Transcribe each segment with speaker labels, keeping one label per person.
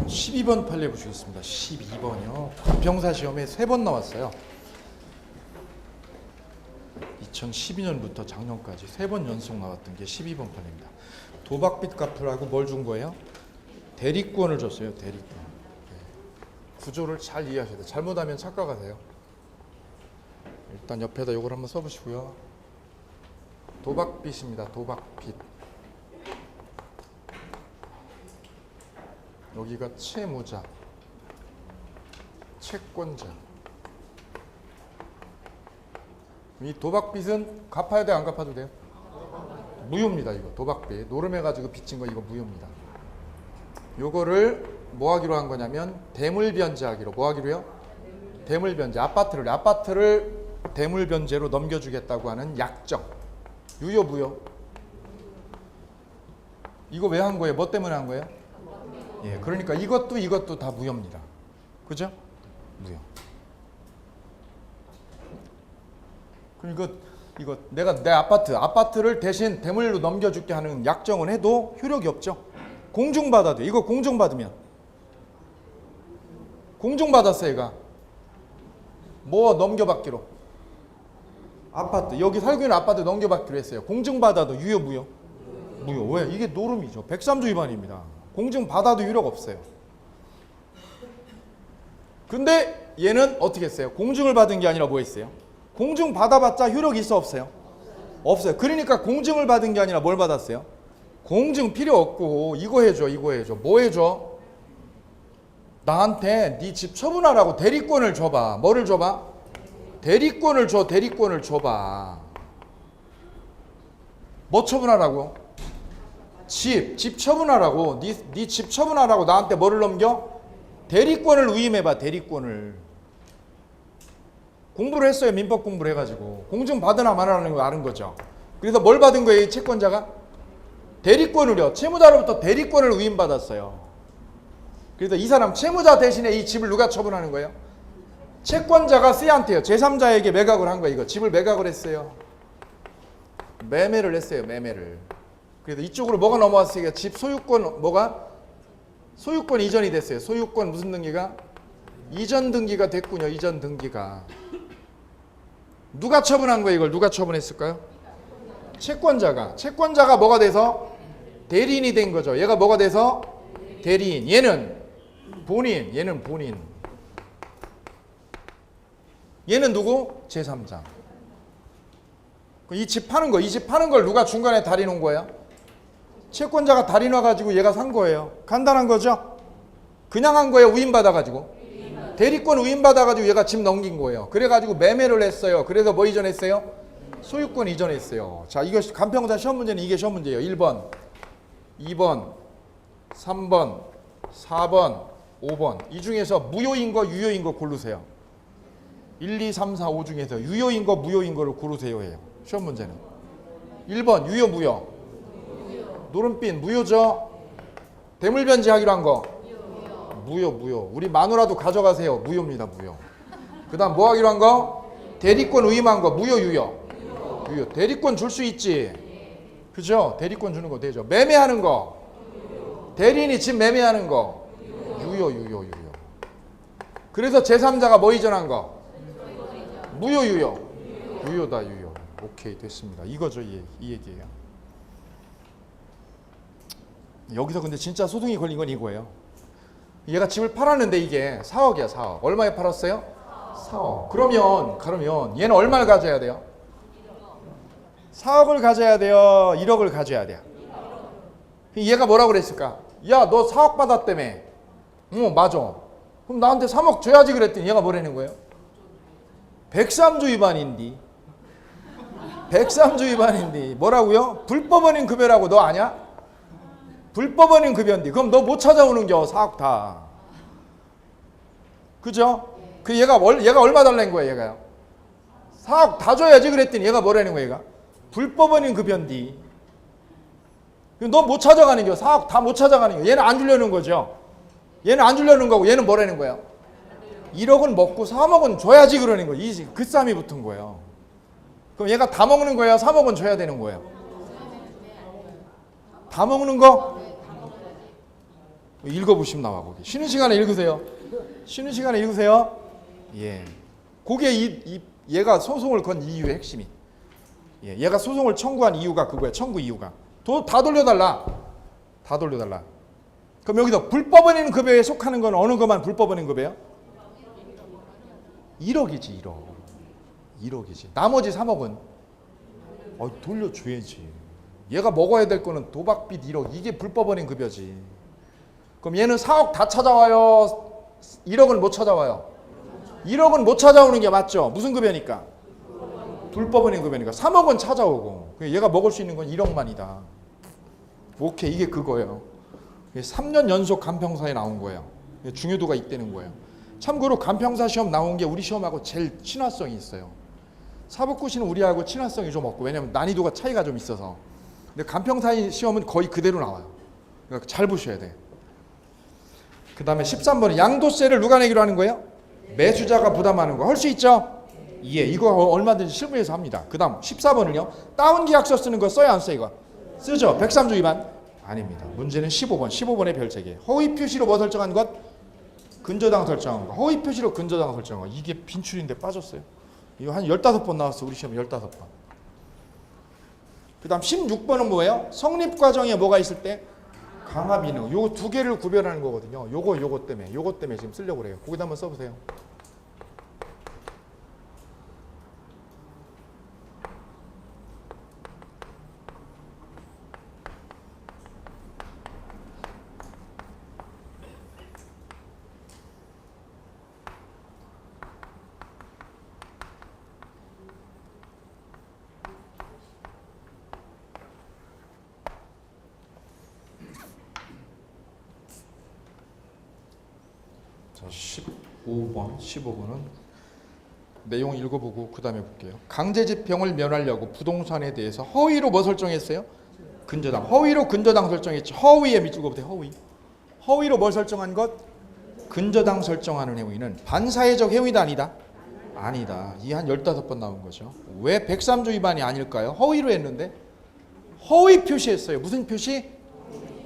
Speaker 1: 12번 판례 보시겠습니다. 12번이요. 관평사 시험에 3번 나왔어요. 2012년부터 작년까지 3번 연속 나왔던 게 12번 판례입니다. 도박빚 갚으라고 뭘 준 거예요? 대리권을 줬어요. 대리권. 구조를 잘 이해하셔야 돼요. 잘못하면 착각가 돼요. 일단 옆에다 이걸 한번 써보시고요. 도박빚입니다. 도박빚. 여기가 채무자, 채권자. 이 도박빚은 갚아야 돼, 안 갚아도 돼요? 무효입니다. 이거 도박빚 노름해가지고 빚진 거 이거 무효입니다. 요거를 뭐 하기로 한 거냐면 대물변제하기로. 뭐 하기로요? 대물변제. 아파트를 대물변제로 넘겨주겠다고 하는 약정. 유효 무효? 이거 왜 한 거예요? 뭐 때문에 한 거예요? 예, 그러니까 이것도 다 무효입니다. 그죠? 무효. 그러니까 이거 내가 내 아파트를 대신 대물로 넘겨줄게 하는 약정을 해도 효력이 없죠. 공증받아도 이거 공증받으면 공증받았어. 얘가 뭐 넘겨받기로 아파트 여기 살고 있는 아파트 넘겨받기로 했어요. 공증받아도 유효 무효? 무효. 왜? 이게 노름이죠. 103조 위반입니다. 공증받아도 유력 없어요. 근데 얘는 어떻게 했어요? 공증을 받은 게 아니라 뭐 했어요? 공증 받아봤자 효력이 있어 없어요? 없어요. 그러니까 공증을 받은 게 아니라 뭘 받았어요? 공증 필요 없고 이거 해줘. 뭐 해줘? 나한테 네 집 처분하라고 대리권을 줘봐. 뭐를 줘봐? 대리권을 줘봐. 뭐 처분하라고? 집 처분하라고. 네 집 처분하라고 나한테 뭐를 넘겨? 대리권을 위임해봐. 대리권을. 공부를 했어요. 민법 공부를 해가지고. 공증 받으나 말하는 거 아는 거죠. 그래서 뭘 받은 거예요? 이 채권자가? 대리권을요. 채무자로부터 대리권을 위임받았어요. 그래서 이 사람 채무자 대신에 이 집을 누가 처분하는 거예요? 채권자가 C한테요. 제3자에게 매각을 한 거예요. 이거 집을 매각을 했어요. 매매를 했어요. 매매를. 그래서 이쪽으로 뭐가 넘어왔어요? 집 소유권 뭐가? 소유권 이전이 됐어요. 소유권 무슨 등기가? 이전 등기가 됐군요. 이전 등기가. 누가 처분한 거예요? 이걸 누가 처분했을까요? 채권자가 뭐가 돼서? 대리인이 된 거죠. 얘가 뭐가 돼서? 대리인. 얘는 본인. 얘는 누구? 제3자. 이 집 파는 걸 누가 중간에 달인 온 거예요? 채권자가 달인 와가지고 얘가 산 거예요. 간단한 거죠? 그냥 한 거예요? 위임받아가지고? 대리권 위임받아가지고 얘가 집 넘긴 거예요. 그래가지고 매매를 했어요. 그래서 뭐 이전했어요? 소유권 이전했어요. 자, 이거 간평사 시험 문제는 이게 시험 문제예요. 1번, 2번, 3번, 4번, 5번. 이 중에서 무효인 거, 유효인 거 고르세요. 1, 2, 3, 4, 5 중에서 유효인 거, 무효인 거를 고르세요 해요. 시험 문제는. 1번 유효, 무효. 노름빚 무효죠. 대물변제 하기로 한 거. 무효. 우리 마누라도 가져가세요. 무효입니다. 무효. 그 다음 뭐 하기로 한 거? 대리권 위임한 거. 무효, 유효. 대리권 줄 수 있지. 그죠? 대리권 주는 거 되죠. 매매하는 거. 대리인이 집 매매하는 거. 유효. 그래서 제3자가 뭐 이전한 거? 무효, 유효. 유효다. 오케이, 됐습니다. 이거죠. 이 얘기예요. 여기서 근데 진짜 소송이 걸린 건 이거예요. 얘가 집을 팔았는데 이게 4억이야. 4억. 얼마에 팔았어요? 4억. 그러면 얘는 얼마를 가져야 돼요? 4억을 가져야 돼요? 1억을 가져야 돼요? 얘가 뭐라고 그랬을까? 야, 너 4억 받았다며. 맞아. 그럼 나한테 3억 줘야지 그랬더니 얘가 뭐라는 거예요? 103조 위반인디. 103조 위반인디. 뭐라고요? 불법원인 급여라고 너 아냐? 불법원인 급여인데 그럼 너 못 찾아오는겨 4억 다. 그죠? 그 얘가 얼마 달라는 거야 얘가요? 4억 다 줘야지 그랬더니 얘가 뭐라는 거야 얘가? 불법원인 급여인데 너 못 찾아가는 겨. 4억 다 못 찾아가는 겨. 얘는 안 주려는 거죠. 얘는 안 주려는 거고 얘는 뭐라는 거예요? 1억은 먹고 3억은 줘야지 그러는 거예요. 이 그싸움이 붙은 거예요. 그럼 얘가 다 먹는 거야? 3억은 줘야 되는 거예요? 다 먹는 거? 읽어보시면 나와 거기. 쉬는 시간에 읽으세요. 쉬는 시간에 읽으세요. 예. 그게 얘가 소송을 건 이유의 핵심이. 예. 얘가 소송을 청구한 이유가 그거야. 청구 이유가. 다 돌려달라. 다 돌려달라. 그럼 여기서 불법원인 급여에 속하는 건 어느 것만 불법원인 급여요? 1억이지 1억. 1억이지. 나머지 3억은 돌려줘야지. 얘가 먹어야 될 거는 도박빚 1억. 이게 불법원인 급여지. 그럼 얘는 4억 다 찾아와요? 1억은 못 찾아와요? 1억은 못 찾아오는 게 맞죠? 무슨 급여니까? 불법원인 급여니까. 3억은 찾아오고 얘가 먹을 수 있는 건 1억만이다. 오케이. 이게 그거예요. 3년 연속 간평사에 나온 거예요. 중요도가 있다는 거예요. 참고로 간평사 시험 나온 게 우리 시험하고 제일 친화성이 있어요. 사법고시는 우리하고 친화성이 좀 없고, 왜냐면 난이도가 차이가 좀 있어서. 근데 간평사 시험은 거의 그대로 나와요. 그러니까 잘 보셔야 돼. 그 다음에 13번은 양도세를 누가 내기로 하는 거예요? 매수자가 부담하는 거. 할 수 있죠? 예, 이거 얼마든지 실무에서 합니다. 그 다음 14번은요. 다운 계약서 쓰는 거 써야 안 써? 이거 쓰죠? 103조 위반? 아닙니다. 문제는 15번. 15번의 별책이에요. 허위 표시로 뭐 설정한 것? 근저당 설정한 거. 허위 표시로 근저당 설정한 거. 이게 빈출인데 빠졌어요. 이거 한 15번 나왔어. 우리 시험 15번. 그 다음 16번은 뭐예요? 성립 과정에 뭐가 있을 때? 강압 이능. 요거 두 개를 구별하는 거거든요. 요거 때문에 지금 쓰려고 그래요. 거기다 한번 써보세요. 자, 15번은 내용 읽어보고 그 다음에 볼게요. 강제집행을 면하려고 부동산에 대해서 허위로 뭐 설정했어요? 근저당. 허위로 근저당 설정했죠. 허위에 밑줄 그어보세요. 허위로 뭘 설정한 것? 근저당 설정하는 행위는 반사회적 행위다 아니다? 아니다. 이 한 15번 나온 거죠. 왜 103조 위반이 아닐까요? 허위로 했는데 허위 표시했어요. 무슨 표시?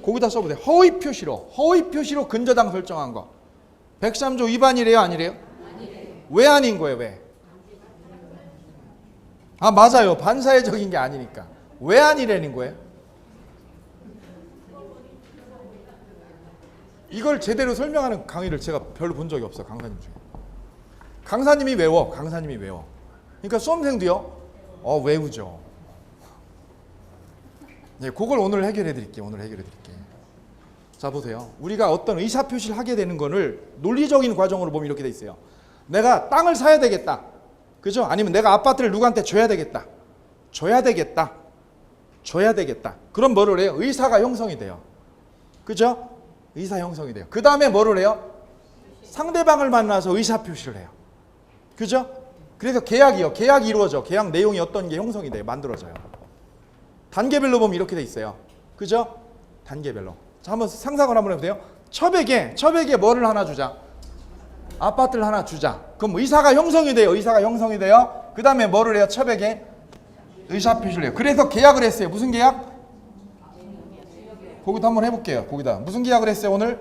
Speaker 1: 거기다 써보세요. 허위 표시로 근저당 설정한 거. 103조 위반이래요? 아니래요? 왜 아닌 거예요? 왜? 맞아요. 반사회적인 게 아니니까. 왜 아니라는 거예요? 이걸 제대로 설명하는 강의를 제가 별로 본 적이 없어요. 강사님 중에. 강사님이 외워. 그러니까 수험생도요. 외우죠. 네, 그걸 오늘 해결해 드릴게요. 자, 보세요. 우리가 어떤 의사표시를 하게 되는 거를 논리적인 과정으로 보면 이렇게 돼 있어요. 내가 땅을 사야 되겠다. 그죠? 아니면 내가 아파트를 누구한테 줘야 되겠다. 그럼 뭐를 해요? 의사가 형성이 돼요. 그죠? 의사 형성이 돼요. 그 다음에 뭐를 해요? 상대방을 만나서 의사표시를 해요. 그죠? 그래서 계약이 이루어져. 계약 내용이 어떤 게 형성이 돼요. 만들어져요. 단계별로 보면 이렇게 돼 있어요. 그죠? 단계별로. 자, 한번 상상을 한번 해보세요. 첩에게 뭐를 하나 주자? 아파트를 하나 주자. 그럼 의사가 형성이 돼요. 그 다음에 뭐를 해요? 첩에게 의사표시를 해요. 그래서 계약을 했어요. 무슨 계약? 거기도 한번 해볼게요. 거기다 무슨 계약을 했어요? 오늘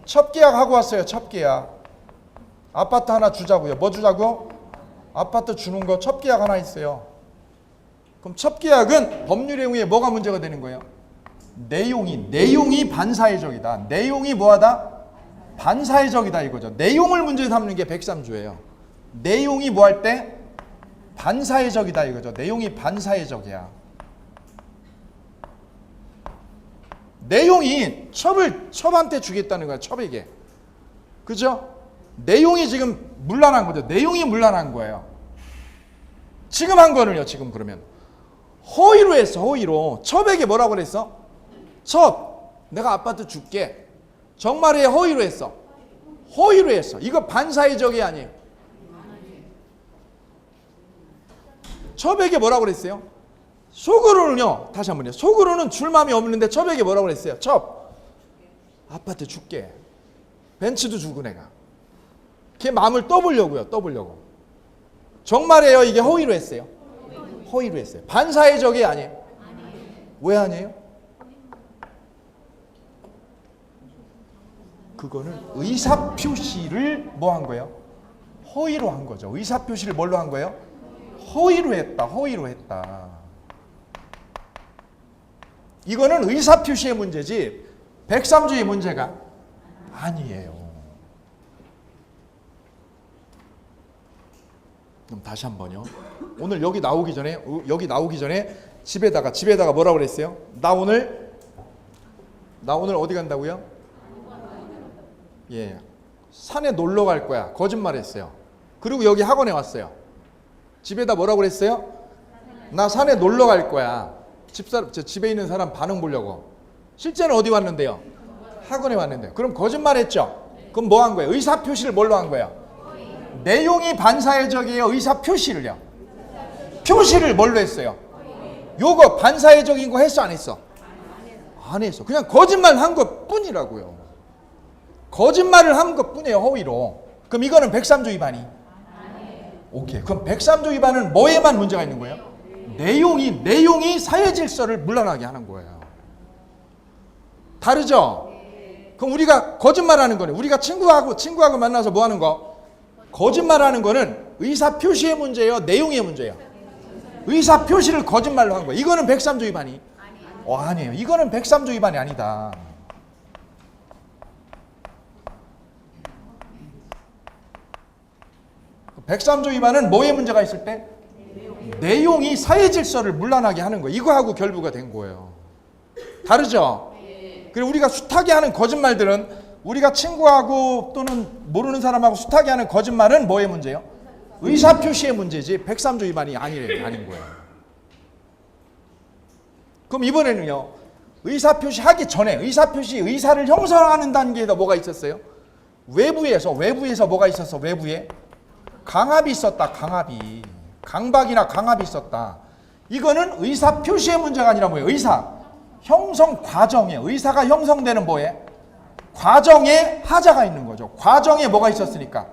Speaker 1: 첩계약 하고 왔어요. 첩계약. 아파트 하나 주자고요. 뭐 주자고? 아파트 주는 거 첩계약 하나 있어요. 그럼 첩계약은 법률 행위에 뭐가 문제가 되는 거예요? 내용이 반사회적이다. 내용이 뭐하다? 반사회적이다 이거죠. 내용을 문제 삼는 게 103조예요. 내용이 뭐 할 때? 반사회적이다 이거죠. 내용이 반사회적이야. 내용이 첩한테 주겠다는 거야. 첩에게. 그죠? 내용이 지금 문란한 거죠. 내용이 문란한 거예요. 지금 한 거는요. 지금 그러면 허위로 했어. 허위로. 첩에게 뭐라고 그랬어? 첩, 내가 아파트 줄게. 정말에 허위로 했어. 이거 반사회적이 아니에요. 첩에게 뭐라고 그랬어요? 속으로는요. 다시 한번요. 속으로는 줄 마음이 없는데 첩에게 뭐라고 그랬어요? 첩, 아파트 줄게. 벤츠도 주고 내가. 걔 마음을 떠보려고요. 정말이에요. 이게 허위로 했어요. 반사회적이 아니에요. 왜 아니에요? 그거는 의사표시를 뭐 한 거예요? 허위로 한 거죠. 의사표시를 뭘로 한 거예요? 허위로 했다. 허위로 했다. 이거는 의사표시의 문제지 백삼주의 문제가 아니에요. 그럼 다시 한번요. 오늘 여기 나오기 전에 집에다가 뭐라고 그랬어요? 나 오늘 어디 간다고요? 예, 산에 놀러 갈 거야. 거짓말했어요. 그리고 여기 학원에 왔어요. 집에다 뭐라고 그랬어요? 나 산에 놀러 갈 거야. 집에 있는 사람 반응 보려고. 실제는 어디 왔는데요? 학원에 왔는데요. 그럼 거짓말했죠? 그럼 뭐 한 거예요? 의사표시를 뭘로 한 거예요? 내용이 반사회적이에요? 의사표시를요? 표시를 뭘로 했어요? 요거 반사회적인 거 했어 안 했어? 안 했어. 그냥 거짓말 한 것 뿐이라고요. 거짓말을 한 것 뿐이에요. 허위로. 그럼 이거는 백삼조 위반이? 오케이. 그럼 백삼조 위반은 뭐에만 문제가 있는 거예요? 내용이 사회 질서를 물러나게 하는 거예요. 다르죠? 그럼 우리가 거짓말하는 거네. 우리가 친구하고 만나서 뭐 하는 거? 거짓말하는 거는 의사표시의 문제예요? 내용의 문제예요? 의사표시를 거짓말로 한 거예요. 이거는 백삼조 위반이? 아니에요. 이거는 백삼조 위반이 아니다. 백삼조 위반은 뭐에 문제가 있을 때? 내용이 사회 질서를 문란하게 하는 거예요. 이거하고 결부가 된 거예요. 다르죠? 그리고 우리가 숱하게 하는 거짓말들은 우리가 친구하고 또는 모르는 사람하고 숱하게 하는 거짓말은 뭐의 문제예요? 의사표시의 문제지 백삼조 위반이 아닌 거예요. 그럼 이번에는요. 의사표시 하기 전에 의사를 형성하는 단계에다 뭐가 있었어요? 외부에서 뭐가 있었어? 외부에 강압이 있었다. 강박이나 강압이 있었다. 이거는 의사표시의 문제가 아니라 뭐예요? 의사 형성 과정이에요. 의사가 형성되는 뭐에? 과정에 하자가 있는 거죠. 과정에 뭐가 있었으니까?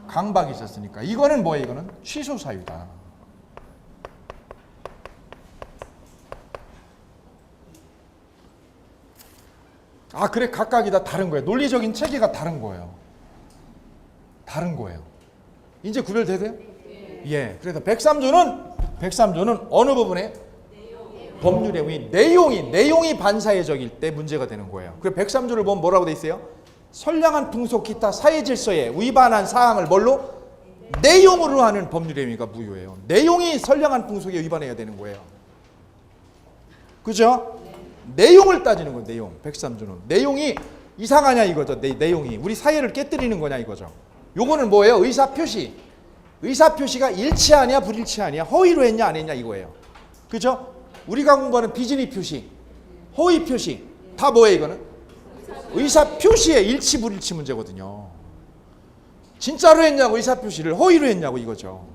Speaker 1: 강박이 있었으니까. 이거는 뭐예요? 이거는 취소 사유다. 그래 각각이다. 다른 거예요. 논리적인 체계가 다른 거예요. 이제 구별되세요? 예. 그래서 백삼조는 어느 부분에? 법률의 내용이 반사회적일 때 문제가 되는 거예요. 그래서 백삼조를 보면 뭐라고 돼 있어요? 선량한 풍속 기타 사회 질서에 위반한 사항을 뭘로? 내용으로 하는 법률의 행위가 무효예요. 내용이 선량한 풍속에 위반해야 되는 거예요. 그죠? 내용을 따지는 거예요. 내용. 백삼조는 내용이 이상하냐 이거죠. 내용이 우리 사회를 깨뜨리는 거냐 이거죠. 요거는 뭐예요? 의사표시가 일치하냐 불일치하냐 허위로 했냐 안 했냐 이거예요. 그죠? 우리가 공부하는 비진의 표시, 허위 표시 다 뭐예요 이거는? 의사표시의 일치 불일치 문제거든요. 진짜로 했냐고 의사표시를 허위로 했냐고 이거죠.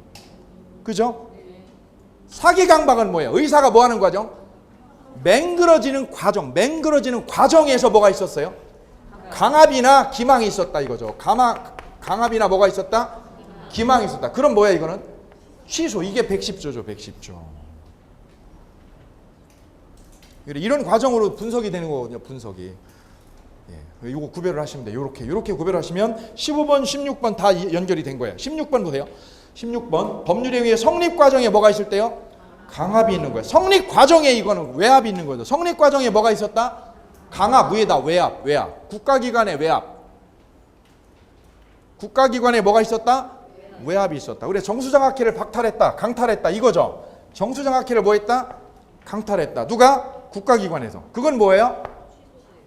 Speaker 1: 그죠? 사기 강박은 뭐예요? 의사가 뭐 하는 과정? 맹그러지는 과정에서 뭐가 있었어요? 강압이나 기망이 있었다 이거죠. 강압이나 뭐가 있었다? 기망이 있었다. 그럼 뭐야 이거는? 취소. 이게 110조죠. 110조. 이런 과정으로 분석이 되는 거거든요. 분석이. 예, 이거 구별을 하시면 돼요. 이렇게 구별하시면 15번, 16번 다 연결이 된 거예요. 16번 보세요. 16번 법률에 의해 성립 과정에 뭐가 있을 때요? 강압이 있는 거예요. 성립 과정에 이거는 외압이 있는 거죠. 성립 과정에 뭐가 있었다? 강압 위에다 외압. 국가기관의 외압. 국가기관에 뭐가 있었다? 외압이 있었다. 그래 정수장학회를 강탈했다 이거죠. 정수장학회를 뭐 했다? 강탈했다. 누가? 국가기관에서. 그건 뭐예요?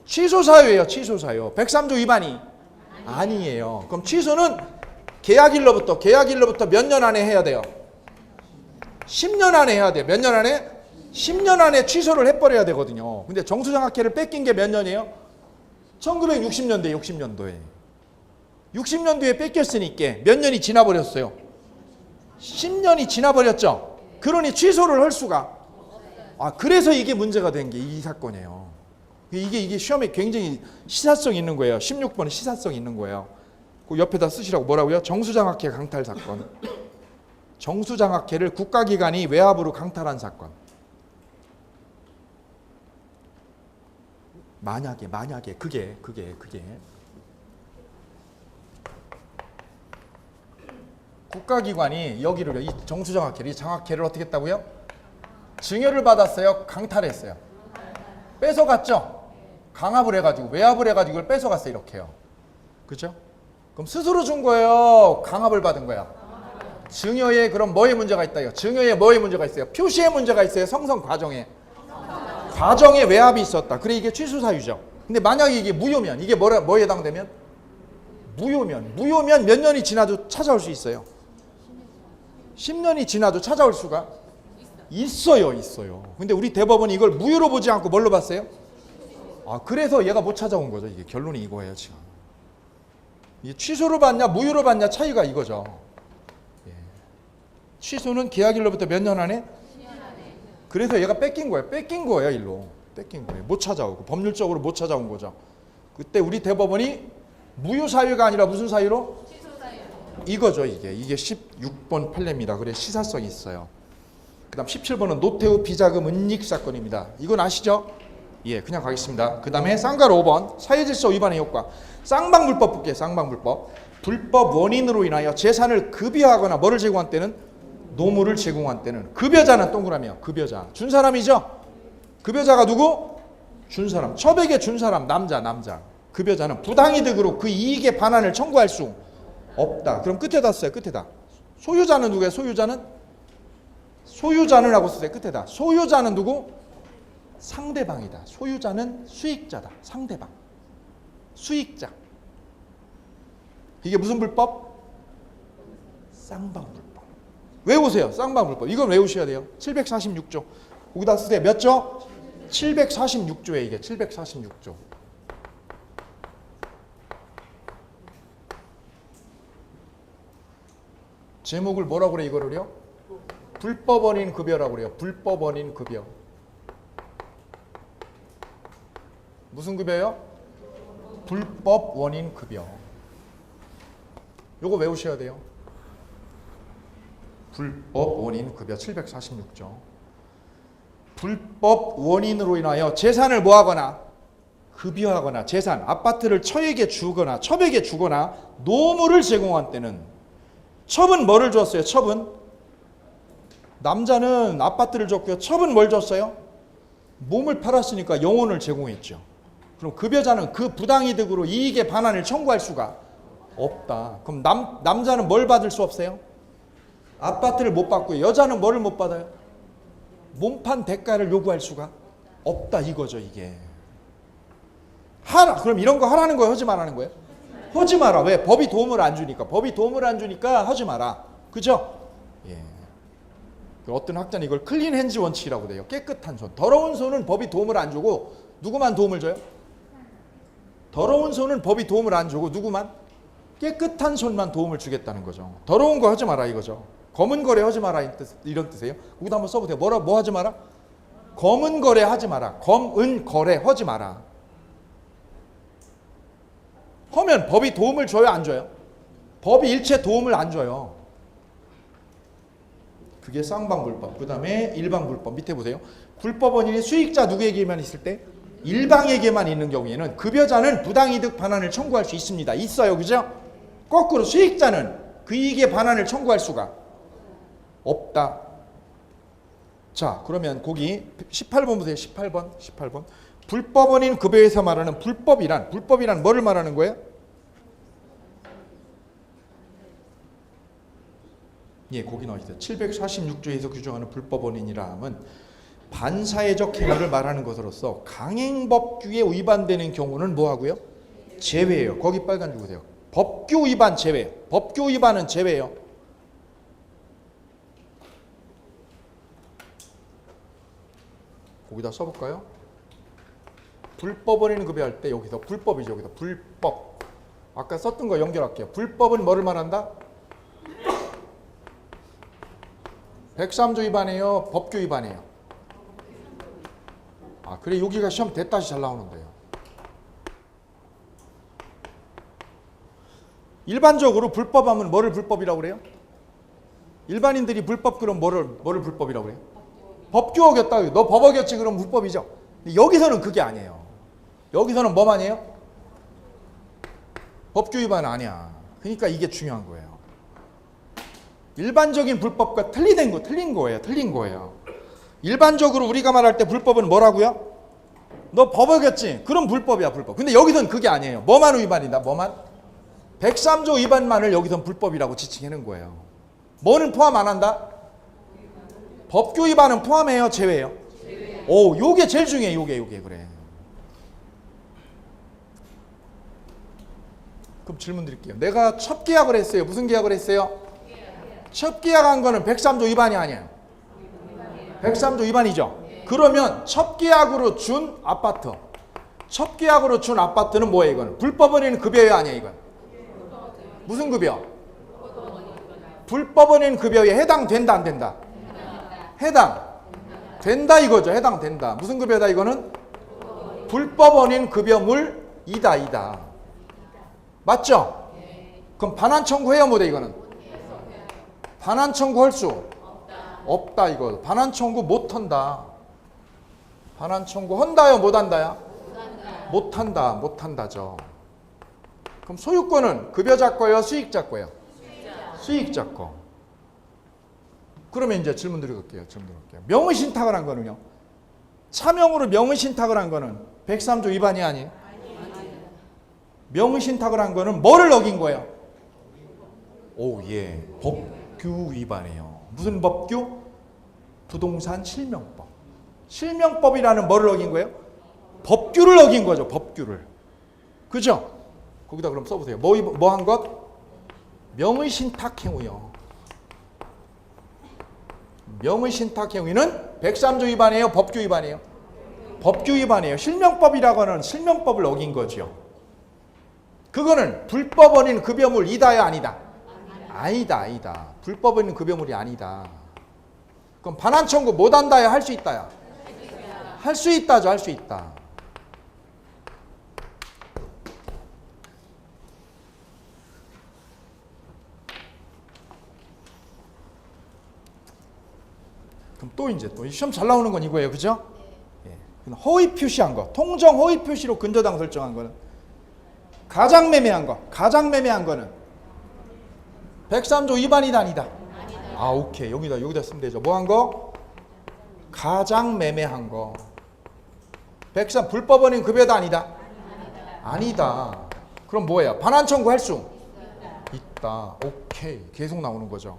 Speaker 1: 취소사유예요. 취소사유. 백삼조 위반이 아니에요. 그럼 취소는 계약일로부터 몇 년 안에 해야 돼요? 10년 안에 해야 돼요. 몇 년 안에? 10년 안에 취소를 해버려야 되거든요. 근데 정수장학회를 뺏긴 게 몇 년이에요? 1960년도에 60년도에 뺏겼으니까 몇 년이 지나버렸어요? 10년이 지나버렸죠. 그러니 취소를 할 수가. 그래서 이게 문제가 된 게 이 사건이에요. 이게 시험에 굉장히 시사성 있는 거예요. 16번은 시사성 있는 거예요. 그 옆에다 쓰시라고 뭐라고요? 정수장학회 강탈 사건. 정수장학회를 국가기관이 외압으로 강탈한 사건. 만약에 그게 국가기관이 여기를 이 정수장학회를 이 장학회를 어떻게 했다고요? 증여를 받았어요? 강탈했어요? 뺏어갔죠? 강압을 해가지고 외압을 해가지고 이걸 뺏어갔어요. 이렇게요. 그죠? 그럼 스스로 준 거예요? 강압을 받은 거야? 증여에 그럼 뭐에 문제가 있다요? 증여에 뭐에 문제가 있어요? 표시에 문제가 있어요? 성성 과정에? 과정에 외압이 있었다. 그래 이게 취수사유죠. 근데 만약에 이게 무효면 이게 뭐에 해당되면? 무효면 몇 년이 지나도 찾아올 수 있어요? 10년이 지나도 찾아올 수가 있어요. 근데 우리 대법원이 이걸 무효로 보지 않고 뭘로 봤어요? 아, 그래서 얘가 못 찾아온 거죠. 이게 결론이 이거예요, 지금. 이게 취소로 받냐, 무효로 받냐 차이가 이거죠. 예. 취소는 계약일로부터 몇 년 안에? 그래서 얘가 뺏긴 거예요, 일로. 뺏긴 거예요. 못 찾아오고 법률적으로 못 찾아온 거죠. 그때 우리 대법원이 무효 사유가 아니라 무슨 사유로? 취소 사유. 이거죠, 이게 16번 판례입니다. 그래 시사성이 있어요. 그다음 17번은 노태우 비자금 은닉 사건입니다. 이건 아시죠? 예, 그냥 가겠습니다. 그 다음에 쌍가로 5번 사회질서 위반의 효과. 쌍방불법 볼게요. 쌍방불법. 불법 원인으로 인하여 재산을 급여하거나 뭐를 제공한 때는? 노무를 제공한 때는. 급여자는 동그라미요. 급여자. 준 사람이죠? 급여자가 누구? 준 사람. 처백에 준 사람. 남자. 급여자는 부당이득으로 그 이익의 반환을 청구할 수 없다. 그럼 끝에다 써요. 끝에다. 소유자는 누구예요? 소유자는 하고 쓰세요. 끝에다. 소유자는 누구? 상대방이다. 소유자는 수익자다. 상대방. 수익자. 이게 무슨 불법? 쌍방불법. 외우세요. 쌍방불법. 이건 외우셔야 돼요. 746조. 거기다 쓰세요. 몇 조? 746조에 이게 746조. 제목을 뭐라고 그래 이거를요? 불법 원인 급여라고 그래요. 불법 원인 급여. 무슨 급여요? 불법 원인 급여. 요거 외우셔야 돼요. 불법 원인 급여 746조. 불법 원인으로 인하여 재산을 뭐하거나 급여하거나 재산, 아파트를 처에게 주거나 첩에게 주거나 노무를 제공한 때는. 첩은 뭐를 줬어요? 첩은 남자는 아파트를 줬고요. 첩은 뭘 줬어요? 몸을 팔았으니까 영혼을 제공했죠. 그럼 급여자는 그 부당이득으로 이익의 반환을 청구할 수가 없다. 그럼 남자는 뭘 받을 수 없어요? 아파트를 못 받고요. 여자는 뭐를 못 받아요? 몸판 대가를 요구할 수가 없다 이거죠 이게. 하라. 그럼 이런 거 하라는 거예요? 하지 말라는 거예요? 하지 마라. 왜? 법이 도움을 안 주니까. 법이 도움을 안 주니까 하지 마라. 그죠? 예. 어떤 학자는 이걸 클린 핸즈 원칙이라고 돼요. 깨끗한 손. 더러운 손은 법이 도움을 안 주고 누구만 도움을 줘요? 더러운 손은 법이 도움을 안 주고 누구만? 깨끗한 손만 도움을 주겠다는 거죠. 더러운 거 하지 마라 이거죠. 검은 거래 하지 마라 이런 뜻이에요. 거기다 한번 써보세요. 뭐 하지 마라? 검은 거래 하지 마라. 검은 거래 하지 마라. 하면 법이 도움을 줘요? 안 줘요? 법이 일체 도움을 안 줘요. 그게 쌍방불법. 그 다음에 일방불법. 밑에 보세요. 불법 원인이 수익자 누구에게만 있을 때? 일방에게만 있는 경우에는 급여자는 부당이득 반환을 청구할 수 있습니다. 있어요. 그죠? 거꾸로 수익자는 그 이익의 반환을 청구할 수가 없다. 자, 그러면 거기 18번 보세요. 18번. 불법 원인 급여에서 말하는 불법이란 뭐를 말하는 거예요? 예, 거기 나와 있어요. 746조에서 규정하는 불법 원인이라 함은 반사회적 행위를 말하는 것으로서 강행법규에 위반되는 경우는 뭐하고요? 제외예요. 거기 빨간 줄 보세요. 법규 위반 제외. 법규 위반은 제외예요. 거기다 써볼까요? 불법 원인 급여할 때 여기서 불법이죠. 여기서 불법. 아까 썼던 거 연결할게요. 불법은 뭐를 말한다? 103조 위반이에요? 법규 위반이에요? 아, 그래 여기가 시험 대따시 잘 나오는데요. 일반적으로 불법하면 뭐를 불법이라고 그래요? 일반인들이 불법 그럼 뭐를 불법이라고 그래요? 법규 어겼다. 너 법 어겼지 그럼 불법이죠. 근데 여기서는 그게 아니에요. 여기서는 뭐만 해요? 법규 위반 아니야. 그러니까 이게 중요한 거예요. 일반적인 불법과 틀린 거예요. 일반적으로 우리가 말할 때 불법은 뭐라고요? 너 법 어겼지? 그럼 불법이야, 불법. 근데 여기선 그게 아니에요. 뭐만 위반이다, 뭐만? 103조 위반만을 여기선 불법이라고 지칭하는 거예요. 뭐는 포함 안 한다? 법규 위반은 포함해요, 제외해요? 오, 요게 제일 중요해, 요게 그래. 그럼 질문 드릴게요. 내가 첫 계약을 했어요. 무슨 계약을 했어요? 첫 계약한 거는 103조 위반이 아니에요. 103조 위반이죠. 그러면 첫 계약으로 준 아파트. 첫 계약으로 준 아파트는 뭐예요, 이거는? 불법원인 급여요, 아니에요, 이건? 무슨 급여? 불법원인 급여에 해당된다, 안 된다? 해당. 된다 이거죠. 해당된다. 무슨 급여다, 이거는? 불법원인 급여물 이다. 맞죠? 그럼 반환 청구해요, 못해, 이거는? 반환 청구할 수 없다, 이거. 반환 청구 못한다. 반환 청구 한다요, 못한다요? 못한다죠. 그럼 소유권은 급여자 거예요, 수익자 거예요? 수익자 거. 그러면 이제 질문 드릴게요. 명의신탁을 한 거는요? 차명으로 명의신탁을 한 거는 103조 위반이 아니에요? 명의신탁을 한 거는 뭐를 어긴 거예요? 오, 예. 법규 위반이에요. 무슨 법규? 부동산 실명법. 실명법이라는 뭐를 어긴 거예요? 법규를 어긴 거죠. 법규를. 그죠? 거기다 그럼 써보세요. 뭐 한 것? 명의신탁 행위요. 명의신탁 행위는 103조 위반이에요? 법규 위반이에요? 법규 위반이에요. 실명법이라고 하는 실명법을 어긴 거죠. 그거는 불법원인 급여물 이다야, 아니다? 아니다. 불법원인 급여물이 아니다. 그럼 반환 청구 못한다야, 할 수 있다야? 할 수 있다죠. 할 수 있다. 그럼 또 시험 잘 나오는 건 이거예요. 그죠? 예. 허위 표시한 거. 통정 허위 표시로 근저당 설정한 거는 가장 매매한 거는 103조 위반이다, 아니다? 아, 오케이. 여기다 쓰면 되죠. 뭐 한 거? 가장 매매한 거. 103 불법원인 급여다, 아니다? 아니다. 그럼 뭐예요? 반환 청구할 수 있다. 오케이. 계속 나오는 거죠.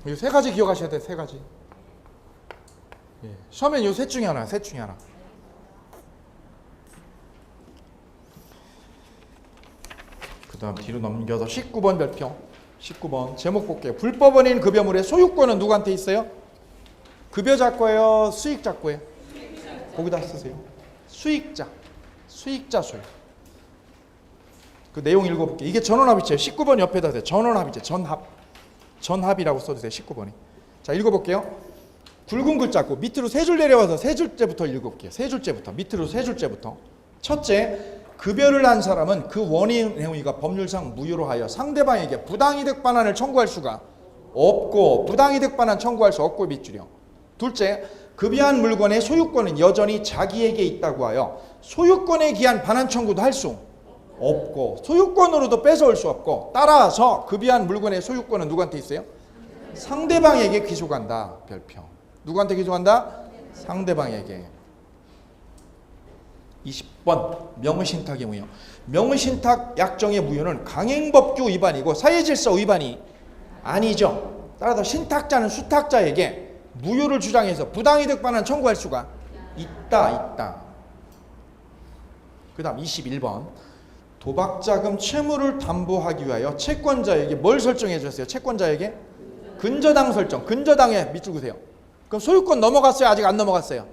Speaker 1: 이 세 가지 기억하셔야 돼요. 세 가지. 예. 시험엔 이 셋 중에 하나. 그 다음 뒤로 넘겨서 19번 별표. 19번 제목 볼게요. 불법원인 급여물의 소유권은 누구한테 있어요? 급여자 거예요? 수익자 거예요? 거기다 쓰세요. 수익자 소유. 그 내용 읽어볼게요. 이게 전원합의체예요. 19번 옆에다 대요. 전원합의체. 전합이라고 써주세요. 19번이. 자, 읽어볼게요. 굵은 글자 고 밑으로 세 줄 내려와서 세 줄째부터 읽어볼게요. 밑으로 세 줄째부터. 첫째, 급여를 한 사람은 그 원인 행위가 법률상 무효로 하여 상대방에게 부당이득 반환을 청구할 수가 없고, 부당이득 반환 청구할 수 없고 밑줄이요. 둘째, 급여한 물건의 소유권은 여전히 자기에게 있다고 하여 소유권에 기한 반환 청구도 할 수 없고, 소유권으로도 뺏어올 수 없고, 따라서 급여한 물건의 소유권은 누구한테 있어요? 상대방에게 귀속한다. 별표. 누구한테 귀속한다? 상대방에게. 20번 명의신탁 행위요. 명의신탁 약정의 무효는 강행법규 위반이고 사회질서 위반이 아니죠. 따라서 신탁자는 수탁자에게 무효를 주장해서 부당이득 반환 청구할 수가 있다. 그 다음 21번 도박자금 채무를 담보하기 위하여 채권자에게 뭘 설정해 주셨어요? 채권자에게 근저당 설정. 근저당에 밑줄 그세요. 그럼 소유권 넘어갔어요? 아직 안 넘어갔어요?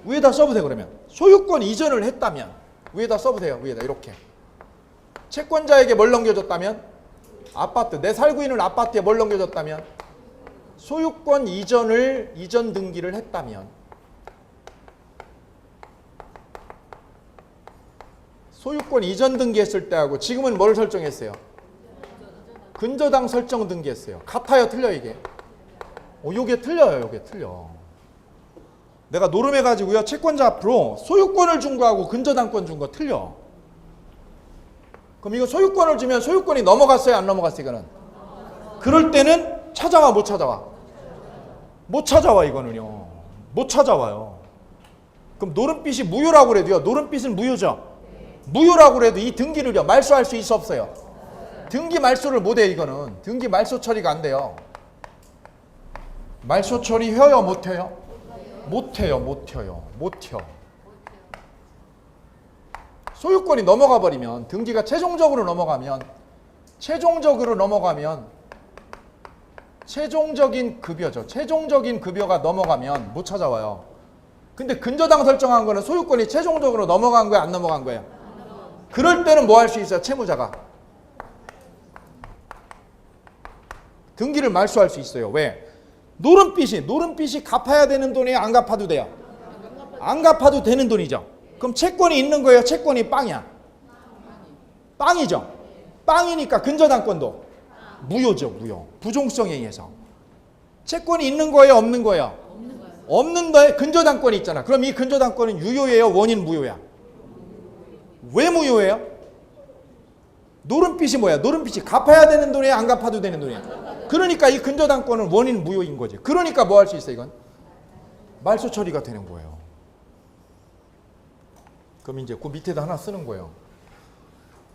Speaker 1: 위에다 써보세요. 그러면 소유권 이전을 했다면 위에다 써보세요. 위에다 이렇게 채권자에게 뭘 넘겨줬다면? 아파트. 내 살고 있는 아파트에 뭘 넘겨줬다면? 소유권 이전 등기를 했다면. 소유권 이전 등기했을 때하고 지금은 뭘 설정했어요? 근저당 설정 등기했어요. 같아요? 틀려요? 이게? 요게 틀려요. 요게 틀려. 내가 노름해가지고요 채권자 앞으로 소유권을 준 거하고 근저당권 준 거 틀려. 그럼 이거 소유권을 주면 소유권이 넘어갔어요 안 넘어갔어요 이거는? 그럴 때는 찾아와 못 찾아와? 못 찾아와 이거는요. 못 찾아와요. 그럼 노름빚이 무효라고 그래도요. 노름빚은 무효죠. 무효라고 그래도 이 등기를요 말소할 수 있어 없어요? 등기 말소를 못해 이거는. 등기 말소 처리가 안 돼요. 말소 처리 해요 못해요? 못해요. 못해요. 소유권이 넘어가 버리면 등기가 최종적으로 넘어가면 최종적인 급여죠. 최종적인 급여가 넘어가면 못 찾아와요. 근데 근저당 설정한 거는 소유권이 최종적으로 넘어간 거야 안 넘어간 거야? 그럴 때는 뭐 할 수 있어요? 채무자가 등기를 말소할 수 있어요. 왜? 노름빚이 갚아야 되는 돈이에요? 안 갚아도 돼요? 안 갚아도 되는 돈이죠. 그럼 채권이 있는 거예요? 채권이 빵이야? 빵이죠. 빵이니까 근저당권도 무효죠. 무효. 부종성에 의해서. 채권이 있는 거예요? 없는 거예요? 없는 거에 근저당권이 있잖아. 그럼 이 근저당권은 유효예요? 원인 무효야? 왜 무효예요? 노름빚이 뭐야? 노름빚이 갚아야 되는 돈이야? 안 갚아도 되는 돈이야? 그러니까 이 근저당권은 원인 무효인 거지. 그러니까 뭐 할 수 있어 이건? 말소 처리가 되는 거예요. 그럼 이제 그 밑에다 하나 쓰는 거예요.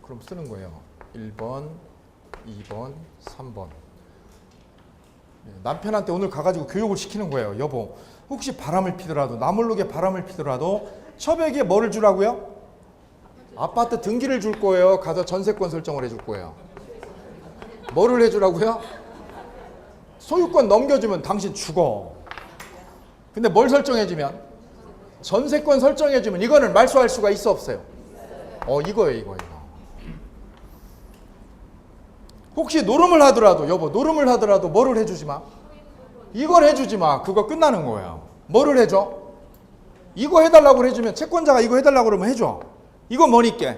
Speaker 1: 그럼 쓰는 거예요. 1번, 2번, 3번. 남편한테 오늘 가가지고 교육을 시키는 거예요. 여보, 혹시 바람을 피더라도, 나 모르게 바람을 피더라도 처백에 뭐를 주라고요? 아파트 등기를 줄 거예요? 가서 전세권 설정을 해줄 거예요? 뭐를 해주라고요? 소유권 넘겨주면 당신 죽어. 근데 뭘 설정해주면? 전세권 설정해주면 이거는 말소할 수가 있어 없어요? 이거예요 이거. 혹시 노름을 하더라도 여보 노름을 하더라도 뭐를 해주지 마? 이걸 해주지 마. 그거 끝나는 거예요. 뭐를 해줘? 이거 해달라고 해주면 채권자가 이거 해달라고 그러면 해줘. 이거 뭐니까?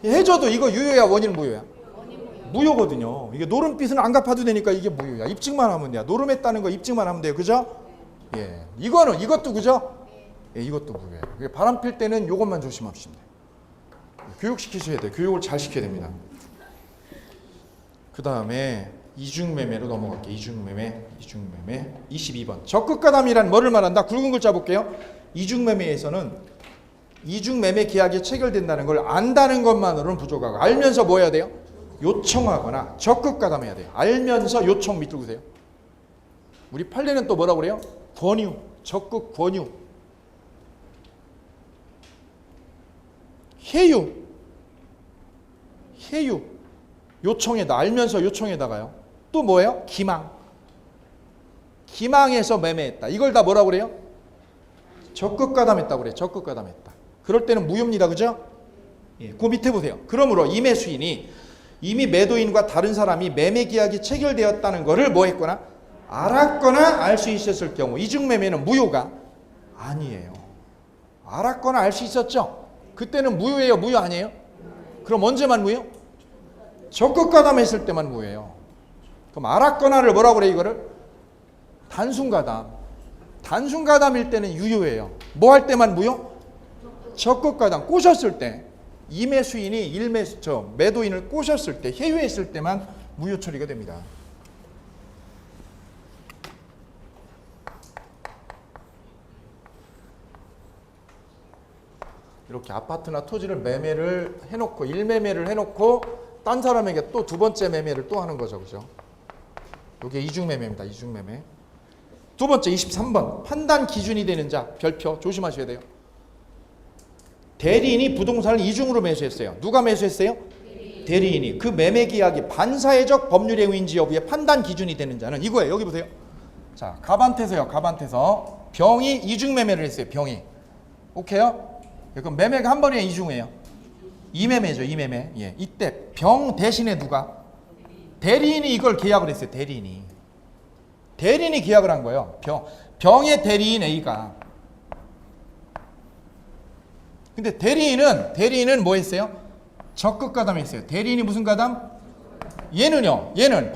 Speaker 1: 해줘도 이거 유효야 원인 무효야? 무효거든요. 이게 노름빚은 안 갚아도 되니까 이게 무효야. 입증만 하면 돼요. 노름했다는 거 입증만 하면 돼요. 그죠? 예. 이것도 그죠? 예, 이것도 무효예요. 바람 필 때는 이것만 조심합시다. 교육시키셔야 돼요. 교육을 잘 시켜야 됩니다. 그 다음에 이중매매로 넘어갈게요. 이중매매 22번. 적극가담이란 뭐를 말한다? 굵은 글자 볼게요. 이중매매에서는 이중매매 계약이 체결된다는 걸 안다는 것만으로는 부족하고 알면서 뭐 해야 돼요? 요청하거나 적극가담해야 돼요. 알면서 요청 밑줄 그세요. 우리 판례는 또 뭐라고 그래요? 권유, 적극 권유. 해유. 요청에다 알면서 요청에다가요. 또 뭐예요? 기망해서 매매했다. 이걸 다 뭐라고 그래요? 적극가담했다고 그래요. 적극가담했다. 그럴 때는 무효입니다. 그죠? 예, 그 밑에 보세요. 그러므로 임의 수인이 이미 매도인과 다른 사람이 매매 계약이 체결되었다는 것을 뭐 했거나 알았거나 알 수 있었을 경우 이중매매는 무효가 아니에요. 알았거나 알 수 있었죠? 그때는 무효예요? 무효 아니에요? 그럼 언제만 무효? 적극가담했을 때만 무효예요. 그럼 알았거나를 뭐라고 그래 이거를? 단순가담. 단순가담일 때는 유효예요. 뭐 할 때만 무효? 적극가담. 꼬셨을 때. 임의 수인이 매도인을 꼬셨을 때, 해유했을 때만 무효 처리가 됩니다. 이렇게 아파트나 토지를 매매를 해놓고 일매매를 해놓고 딴 사람에게 또 두 번째 매매를 또 하는 거죠. 그죠? 이게 이중매매입니다. 이중매매. 두 번째 23번. 판단 기준이 되는 자. 별표 조심하셔야 돼요. 대리인이 부동산을 이중으로 매수했어요. 누가 매수했어요? 대리인이. 그 매매 계약이 반사회적 법률 행위인지 여부의 판단 기준이 되는 자는 이거예요. 여기 보세요. 자, 가반태서요. 가반태서 병이 이중매매를 했어요. 병이. 오케이요? 그럼 매매가 한 번에 이중이에요. 이매매죠. 이매매. 예. 이때 병 대신에 누가? 대리인이 이걸 계약을 했어요. 대리인이 계약을 한 거예요. 병의 대리인 A가. 근데 대리인은 뭐 했어요? 적극가담했어요. 대리인이 무슨 가담? 얘는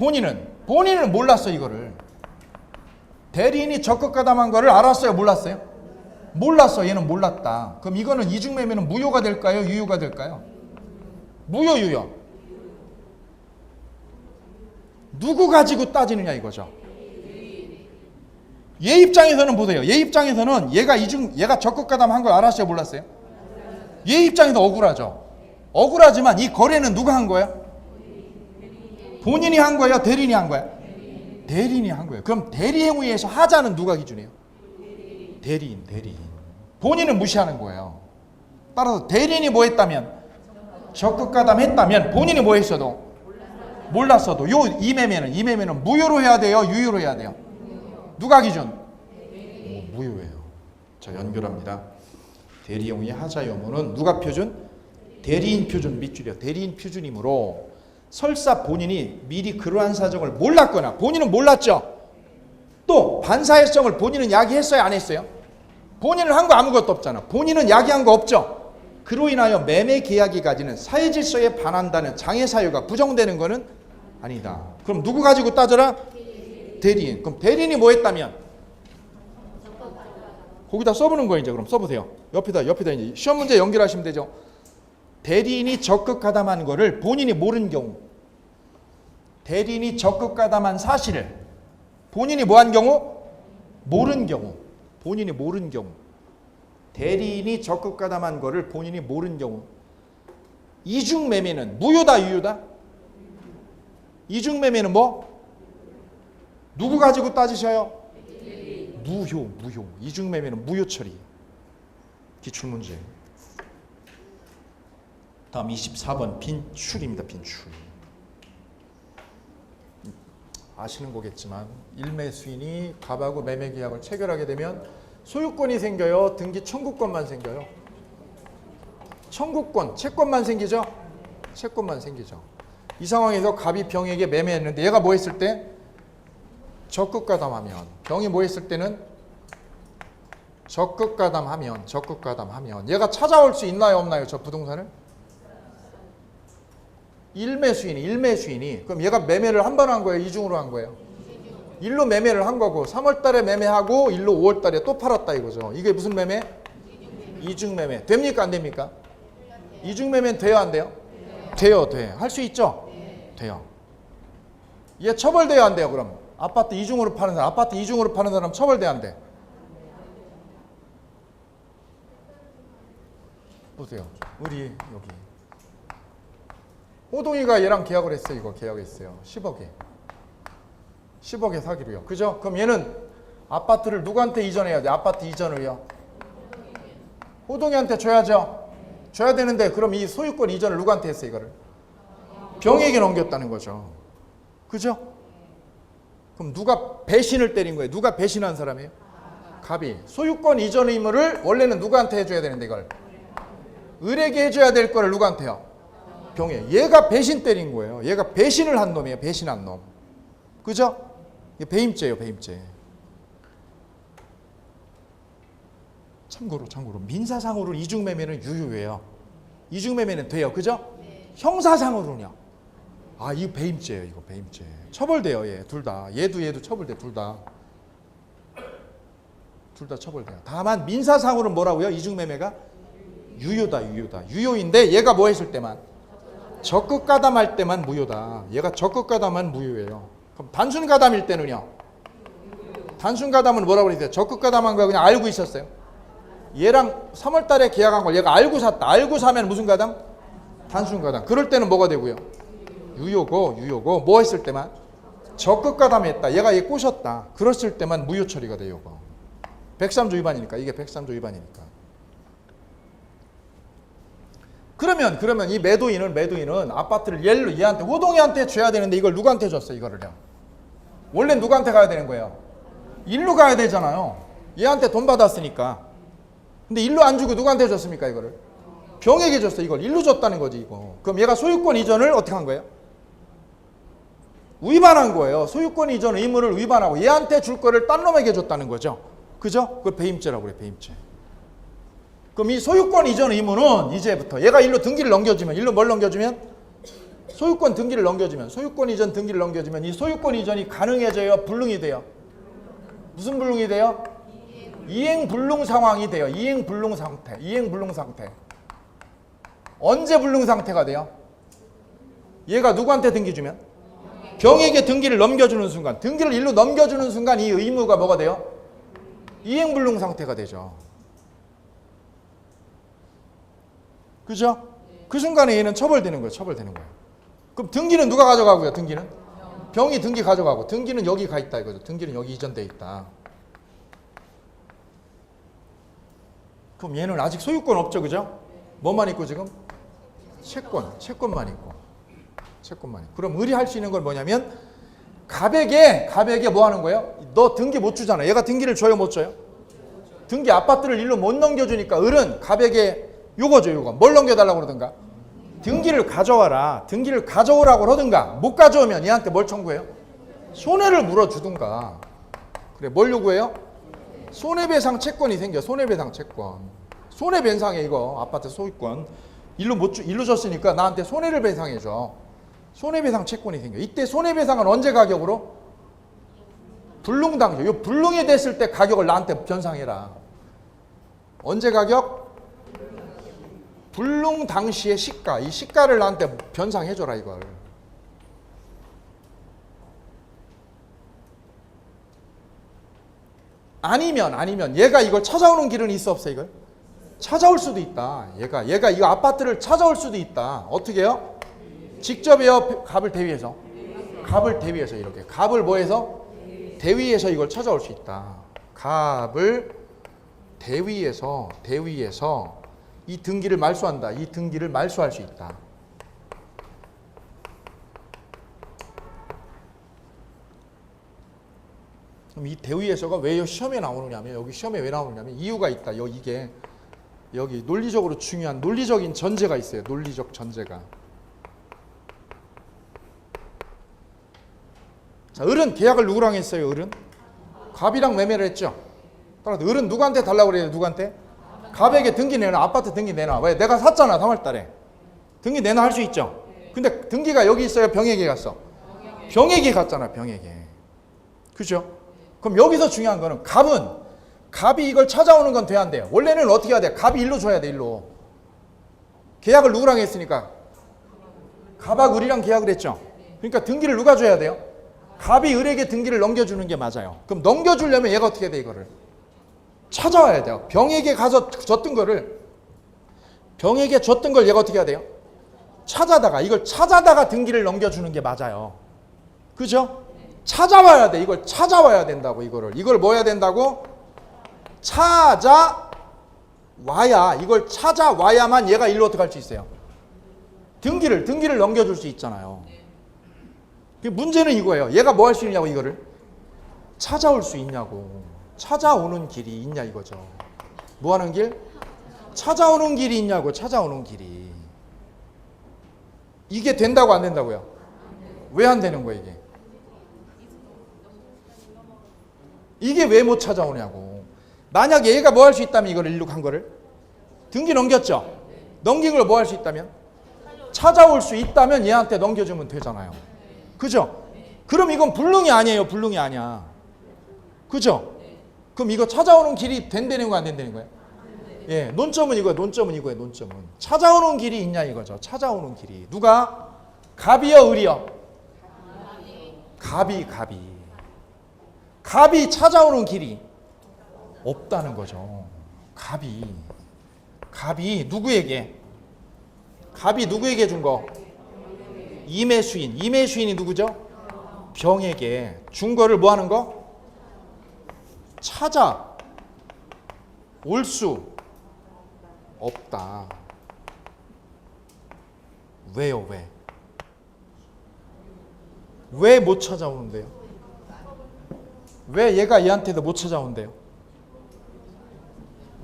Speaker 1: 본인은 몰랐어 이거를. 대리인이 적극 가담한 거를 알았어요? 몰랐어요? 몰랐어. 얘는 몰랐다. 그럼 이거는 이중매매는 무효가 될까요? 유효가 될까요? 무효, 유효. 누구 가지고 따지느냐 이거죠. 얘 입장에서는 보세요. 얘 입장에서는 얘가 적극 가담한 걸 알았어요? 몰랐어요? 얘 입장에서 억울하죠. 억울하지만 이 거래는 누가 한 거야? 본인이 한 거예요? 대리인이 한 거야? 대리인이 한 거예요. 그럼 대리행위에서 하자는 누가 기준이에요? 대리인. 본인은 무시하는 거예요. 따라서 대리인이 뭐 했다면, 적극 가담했다면 본인이 뭐 했어도 몰랐어도 이 매매는 무효로 해야 돼요? 유효로 해야 돼요? 누가 기준? 무효예요. 자, 연결합니다. 대리행위 하자 여부는 누가 표준? 대리인 표준 밑줄이요. 대리인 표준이므로 설사 본인이 미리 그러한 사정을 몰랐거나, 본인은 몰랐죠. 또 반사회성을 본인은 야기했어요? 안 했어요? 본인은 한 거 아무것도 없잖아. 본인은 야기한 거 없죠. 그로 인하여 매매 계약이 가지는 사회 질서에 반한다는 장애 사유가 부정되는 거는 아니다. 그럼 누구 가지고 따져라? 대리인. 그럼 대리인이 뭐 했다면? 거기다 써보는 거예요. 이제 그럼 써보세요. 옆에다 이제 시험 문제 연결하시면 되죠. 대리인이 적극 가담한 거를 본인이 모르는 경우, 대리인이 적극 가담한 사실을 본인이 뭐 한 경우? 모르는 경우. 본인이 모르는 경우. 대리인이 적극 가담한 거를 본인이 모르는 경우. 이중매매는 무효다, 유효다? 이중매매는 뭐? 누구 가지고 따지셔요? 무효. 이중매매는 무효 처리. 기출문제. 다음 24번 빈출입니다. 빈출. 아시는 거겠지만 일매수인이 갑하고 매매 계약을 체결하게 되면 소유권이 생겨요? 등기 청구권만 생겨요? 청구권, 채권만 생기죠? 채권만 생기죠. 이 상황에서 갑이 병에게 매매했는데 얘가 뭐 했을 때? 적극 가담하면, 병이 뭐 했을 때는? 적극 가담하면 얘가 찾아올 수 있나요? 없나요? 저 부동산을? 일매수인이 그럼 얘가 매매를 한 번 한 거예요? 이중으로 한 거예요? 일로 매매를 한 거고 3월 달에 매매하고 일로 5월 달에 또 팔았다 이거죠. 이게 무슨 매매? 이중매매. 됩니까? 안 됩니까? 이중매매는 돼요? 안 돼요? 돼요. 할 수 있죠? 돼요. 얘 처벌돼요? 안 돼요? 그럼 아파트 이중으로 파는 사람 처벌돼요? 안 돼? 보세요. 우리 여기 호동이가 얘랑 계약을 했어요. 이거 계약했어요. 10억에 사기로요. 그죠? 그럼 얘는 아파트를 누구한테 이전해야 돼? 아파트 이전을요. 호동이한테 줘야죠. 줘야 되는데 그럼 이 소유권 이전을 누구한테 했어요? 이거를 병에게 넘겼다는 거죠. 그죠? 그럼 누가 배신을 때린 거예요? 누가 배신한 사람이에요? 갑이. 소유권 이전 의무를 원래는 누구한테 해줘야 되는데 이걸 을에게 해줘야 될 거를 누구한테요? 병에. 얘가 배신 때린 거예요. 얘가 배신을 한 놈이에요. 배신한 놈. 그죠? 이게 배임죄예요. 배임죄. 참고로 민사상으로 이중매매는 유효해요. 이중매매는 돼요. 그죠? 형사상으로는요. 아, 이거 배임죄예요. 이거 배임죄. 처벌돼요. 얘 둘 다. 얘도 처벌돼. 둘 다 처벌돼요. 다만 민사상으로는 뭐라고요? 이중매매가 유효다. 유효인데 얘가 뭐 했을 때만? 적극 가담할 때만 무효다. 얘가 적극 가담은 무효예요. 그럼 단순 가담일 때는요? 단순 가담은 뭐라고 그랬어요? 적극 가담한 거 그냥 알고 있었어요. 얘랑 3월 달에 계약한 걸 얘가 알고 샀다. 알고 사면 무슨 가담? 단순 가담. 그럴 때는 뭐가 되고요? 유효고 뭐 했을 때만? 적극 가담했다. 얘가 얘 꼬셨다. 그랬을 때만 무효 처리가 돼요. 103조 위반이니까. 이게 103조 위반이니까. 그러면 이 매도인은 아파트를 얘한테 호동이한테 줘야 되는데 이걸 누구한테 줬어? 이거를요. 원래 누구한테 가야 되는 거예요? 일로 가야 되잖아요. 얘한테 돈 받았으니까. 근데 일로 안 주고 누구한테 줬습니까? 이거를 병에게 줬어. 이걸 일로 줬다는 거지 이거. 그럼 얘가 소유권 이전을 어떻게 한 거예요? 위반한 거예요. 소유권 이전 의무를 위반하고 얘한테 줄 거를 딴 놈에게 줬다는 거죠. 그죠? 그걸 배임죄라고 그래. 배임죄. 그럼 이 소유권 이전 의무는 이제부터 얘가 일로 등기를 넘겨주면, 일로 뭘 넘겨주면? 소유권 등기를 넘겨주면, 소유권 이전 등기를 넘겨주면 이 소유권 이전이 가능해져요? 불능이 돼요? 무슨 불능이 돼요? 이행불능 상황이 돼요. 이행불능 상태. 이행불능 상태. 언제 불능 상태가 돼요? 얘가 누구한테 등기 주면? 병에게 등기를 넘겨주는 순간. 등기를 일로 넘겨주는 순간 이 의무가 뭐가 돼요? 이행불능 상태가 되죠. 그죠? 그 순간에 얘는 처벌되는 거예요. 처벌되는 거예요. 그럼 등기는 누가 가져가고요? 등기는? 병이 등기 가져가고 등기는 여기 가 있다 이거죠. 등기는 여기 이전돼 있다. 그럼 얘는 아직 소유권 없죠, 그죠? 뭐만 있고 지금? 채권만 있고. 채권만 있고. 그럼 의리할 수 있는 건 뭐냐면 갑에게 뭐 하는 거예요? 너 등기 못 주잖아. 얘가 등기를 줘요, 못 줘요? 등기 아파트를 일로 못 넘겨주니까 을은 갑에게 요거죠, 요거. 뭘 넘겨달라고 그러든가? 등기를 가져와라. 등기를 가져오라고 그러든가. 못 가져오면 얘한테 뭘 청구해요? 손해를 물어주든가. 그래, 뭘 요구해요? 손해배상 채권이 생겨. 손해배상 채권. 손해배상에 이거 아파트 소유권 일로 줬으니까 나한테 손해를 배상해줘. 손해배상 채권이 생겨. 이때 손해배상은 언제 가격으로? 불능 당시. 이 불능이 됐을 때 가격을 나한테 변상해라. 언제 가격? 불능 당시의 시가. 이 시가를 나한테 변상해줘라 이걸. 아니면 얘가 이걸 찾아오는 길은 있어 없어 이걸? 찾아올 수도 있다. 얘가 이거 아파트를 찾아올 수도 있다. 어떻게 해요? 직접 해요? 갑을 대위해서? 갑을 대위해서 이렇게. 갑을 뭐해서? 대위해서 이걸 찾아올 수 있다. 갑을 대위해서 이 등기를 말소한다. 이 등기를 말소할 수 있다. 그럼 이 대위에서가 왜 시험에 나오느냐면 여기 시험에 왜 나오느냐면 이유가 있다. 이게 여기 논리적으로 중요한 논리적인 전제가 있어요. 논리적 전제가. 자, 을은 계약을 누구랑 했어요? 을은 갑이랑 매매를 했죠. 따라서 을은 누구한테 달라고 그래요? 누구한테? 갑에게 등기 내놔. 아파트 등기 내놔. 왜? 내가 샀잖아. 3월달에. 등기 내놔 할 수 있죠. 근데 등기가 여기 있어요? 병에게 갔어? 병에게 갔잖아. 병에게. 그죠? 그럼 여기서 중요한 거는 갑이 이걸 찾아오는 건 돼야 안 돼요. 원래는 어떻게 해야 돼? 갑이 일로 줘야 돼. 일로. 계약을 누구랑 했으니까? 갑하고 을이랑 계약을 했죠. 그러니까 등기를 누가 줘야 돼요? 갑이 을에게 등기를 넘겨주는 게 맞아요. 그럼 넘겨주려면 얘가 어떻게 돼? 이거를 찾아와야 돼요. 병에게 가서 줬던 걸 얘가 어떻게 해야 돼요? 이걸 찾아다가 등기를 넘겨주는 게 맞아요. 그죠? 찾아와야 돼. 이걸 찾아와야 된다고. 이걸 뭐 해야 된다고? 이걸 찾아와야만 얘가 일로 어떻게 할 수 있어요? 등기를 넘겨줄 수 있잖아요. 문제는 이거예요. 얘가 뭐 할 수 있냐고. 이거를 찾아올 수 있냐고. 찾아오는 길이 있냐 이거죠. 뭐 하는 길? 찾아오는 길이 있냐고. 찾아오는 길이. 이게 된다고 안 된다고요? 왜 안 되는 거예요 이게? 이게 왜 못 찾아오냐고. 만약 얘가 뭐 할 수 있다면 이걸 일로 간 거를 등기 넘겼죠. 넘긴 걸 뭐 할 수 있다면? 찾아올 수 있다면 얘한테 넘겨주면 되잖아요. 그죠? 그럼 이건 불능이 아니에요. 불능이 아니야. 그죠? 그럼 이거 찾아오는 길이 된다는 거야 안 된다는 거야? 예, 논점은 이거예요. 논점은. 찾아오는 길이 있냐 이거죠. 찾아오는 길이. 누가? 갑이요, 을이요? 갑이 찾아오는 길이 없다는 거죠. 갑이 누구에게 준 거? 임의수인이 누구죠? 병에게 준 거를 뭐 하는 거? 찾아올 수 없다. 왜요? 왜 못 찾아오는데요? 왜 얘가 얘한테도 못 찾아온대요?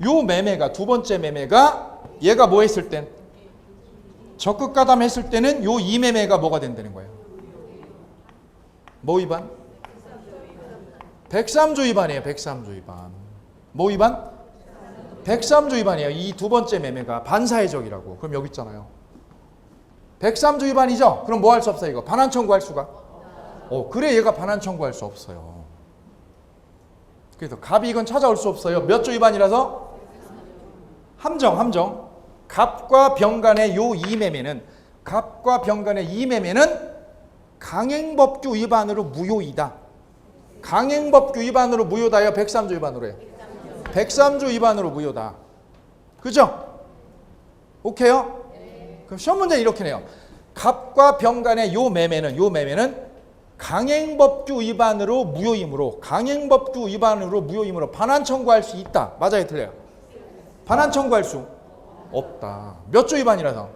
Speaker 1: 요 매매가 두 번째 매매가 얘가 뭐 했을 땐? 적극 가담했을 때는 요 이 매매가 뭐가 된다는 거예요? 뭐 위반? 103조 위반이에요. 103조 위반. 뭐 위반? 103조 위반이에요. 이 두 번째 매매가 반사회적이라고. 그럼 여기 있잖아요. 103조 위반이죠? 그럼 뭐 할 수 없어요? 이거 반환 청구할 수가? 그래 얘가 반환 청구할 수 없어요. 그래서 갑이 이건 찾아올 수 없어요. 몇 조 위반이라서? 함정. 갑과 병 간의 요 이매매는 강행법규 위반으로 무효이다. 강행법규 위반으로 무효다요? 103조 위반으로 해요? 103조 위반으로 무효다. 그죠? 오케이요? 그럼 시험 문제는 이렇게 내요. 갑과 병 간의 요 매매는 강행법규 위반으로 무효이므로 반환 청구할 수 있다. 맞아요, 틀려요? 반환 청구할 수 없다. 몇 조 위반이라서?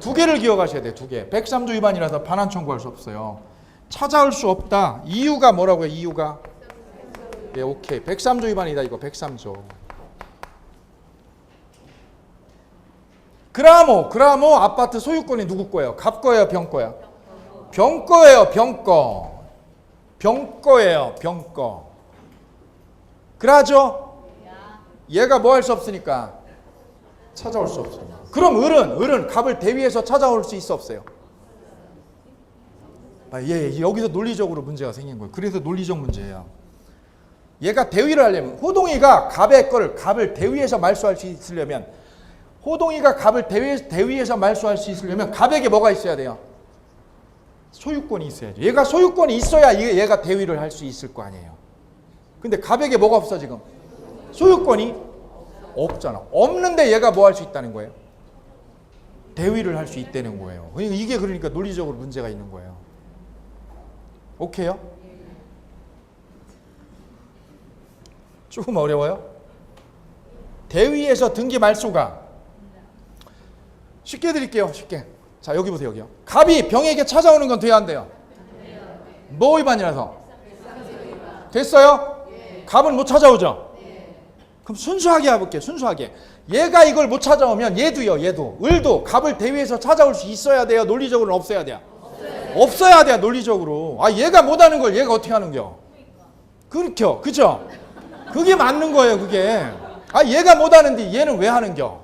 Speaker 1: 두 개를 기억하셔야 돼요. 두 개. 103조 위반이라서 반환 청구할 수 없어요. 찾아올 수 없다. 이유가 뭐라고요? 이유가? 예, 오케이. 103조 위반이다. 이거 103조. 그라모 아파트 소유권이 누구 거예요? 갑 거예요? 병 거예요? 병 거예요. 병 거. 그러죠? 얘가 뭐 할 수 없으니까 찾아올 수 없어요. 그럼 을은 갑을 대위해서 찾아올 수 있어 없어요? 여기서 논리적으로 문제가 생긴 거예요. 그래서 논리적 문제예요. 얘가 대위를 하려면 호동이가 갑을 대위해서 말소할 수 있으려면 갑에게 뭐가 있어야 돼요? 소유권이 있어야죠. 얘가 소유권이 있어야 얘가 대위를 할 수 있을 거 아니에요. 근데 갑에게 뭐가 없어 지금? 소유권이 없잖아. 없는데 얘가 뭐 할 수 있다는 거예요? 대위를 할 수 있다는 거예요. 이게 그러니까 논리적으로 문제가 있는 거예요. 오케이요? 조금 어려워요? 대위에서 등기 말소가 쉽게 드릴게요. 쉽게. 자, 여기 보세요. 여기요. 갑이 병에게 찾아오는 건 돼야 안 돼요? 뭐 위반이라서? 됐어요? 갑은 못 찾아오죠? 그럼 순수하게 해볼게요. 순수하게. 얘가 이걸 못 찾아오면 을도 갑을 대위해서 찾아올 수 있어야 돼요? 논리적으로는 없어야 돼요? 없어야 돼요. 논리적으로. 얘가 못하는 걸 얘가 어떻게 하는겨? 그렇죠. 그죠? 그게 맞는 거예요. 그게. 얘가 못하는데 얘는 왜 하는겨?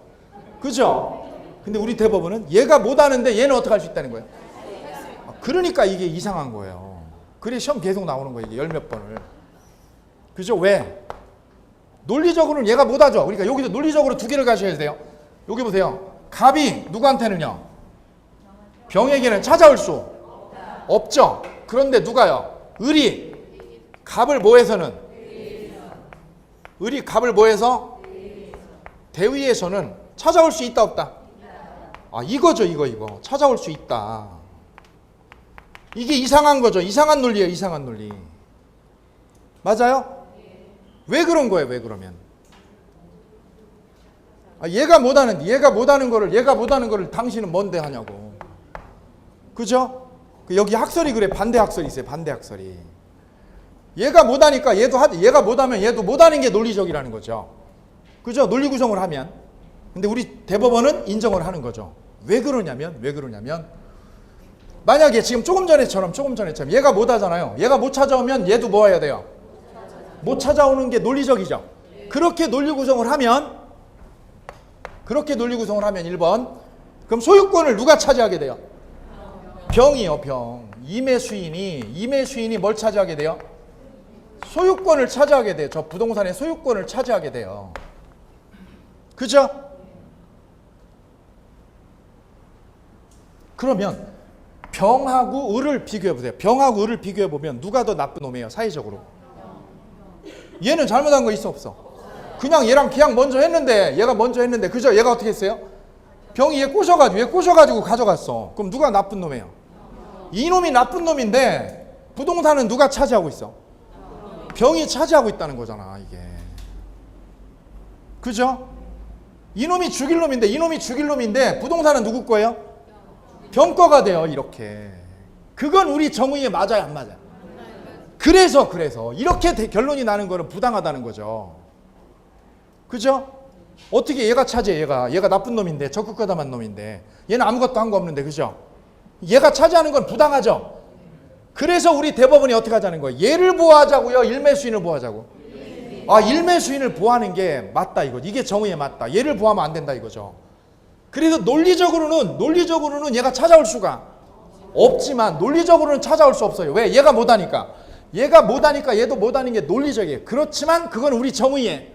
Speaker 1: 그죠? 근데 우리 대법원은 얘가 못하는데 얘는 어떻게 할 수 있다는 거예요? 그러니까 이게 이상한 거예요. 그래 시험 계속 나오는 거예요. 이게 열 몇 번을. 그죠? 왜? 논리적으로는 얘가 못하죠. 그러니까 여기서 논리적으로 두 개를 가셔야 돼요. 여기 보세요. 갑이 누구한테는요? 병에게는 찾아올 수 없죠. 그런데 누가요? 을이 갑을 뭐해서? 대위에서는 찾아올 수 있다 없다? 이거죠. 이거. 찾아올 수 있다. 이게 이상한 거죠. 이상한 논리예요. 이상한 논리. 맞아요? 왜 그런 거예요? 왜 그러면? 얘가 못하는 거를 당신은 뭔데 하냐고. 그죠? 여기 학설이 그래. 반대 학설이 있어요. 반대 학설이. 얘가 못하니까 얘가 못하면 얘도 못하는 게 논리적이라는 거죠. 그죠? 논리 구성을 하면. 근데 우리 대법원은 인정을 하는 거죠. 왜 그러냐면 만약에 지금 조금 전에처럼 얘가 못하잖아요. 얘가 못 찾아오면 얘도 뭐 해야 돼요? 못 찾아오는 게 논리적이죠. 그렇게 논리 구성을 하면 1번. 그럼 소유권을 누가 차지하게 돼요? 병이요. 병. 임의 수인이 뭘 차지하게 돼요? 소유권을 차지하게 돼요. 저 부동산의 소유권을 차지하게 돼요. 그죠? 그러면 병하고 을을 비교해보세요. 병하고 을을 비교해보면 누가 더 나쁜 놈이에요? 사회적으로. 얘는 잘못한 거 있어 없어? 그냥 얘랑 계약 먼저 했는데 그죠? 얘가 어떻게 했어요? 병이 얘 꼬셔가지고 가져갔어. 그럼 누가 나쁜 놈이에요? 이놈이 나쁜 놈인데 부동산은 누가 차지하고 있어? 병이 차지하고 있다는 거잖아 이게. 그죠? 이놈이 죽일 놈인데 부동산은 누구 거예요? 병 거가 돼요. 이렇게. 그건 우리 정의에 맞아요 안 맞아요? 그래서 이렇게 결론이 나는 거는 부당하다는 거죠. 그죠? 어떻게 얘가 차지해? 얘가 나쁜 놈인데 적극과담한 놈인데 얘는 아무것도 한 거 없는데 그죠? 얘가 차지하는 건 부당하죠. 그래서 우리 대법원이 어떻게 하자는 거예요? 얘를 보호하자고요? 일매수인을 보호하자고? 일매수인을 보호하는 게 맞다 이거. 이게 정의에 맞다. 얘를 보호하면 안 된다 이거죠. 그래서 논리적으로는 얘가 찾아올 수가 없지만 논리적으로는 찾아올 수 없어요. 왜? 얘가 못하니까. 얘가 못하니까 얘도 못하는 게 논리적이에요. 그렇지만 그건 우리 정의에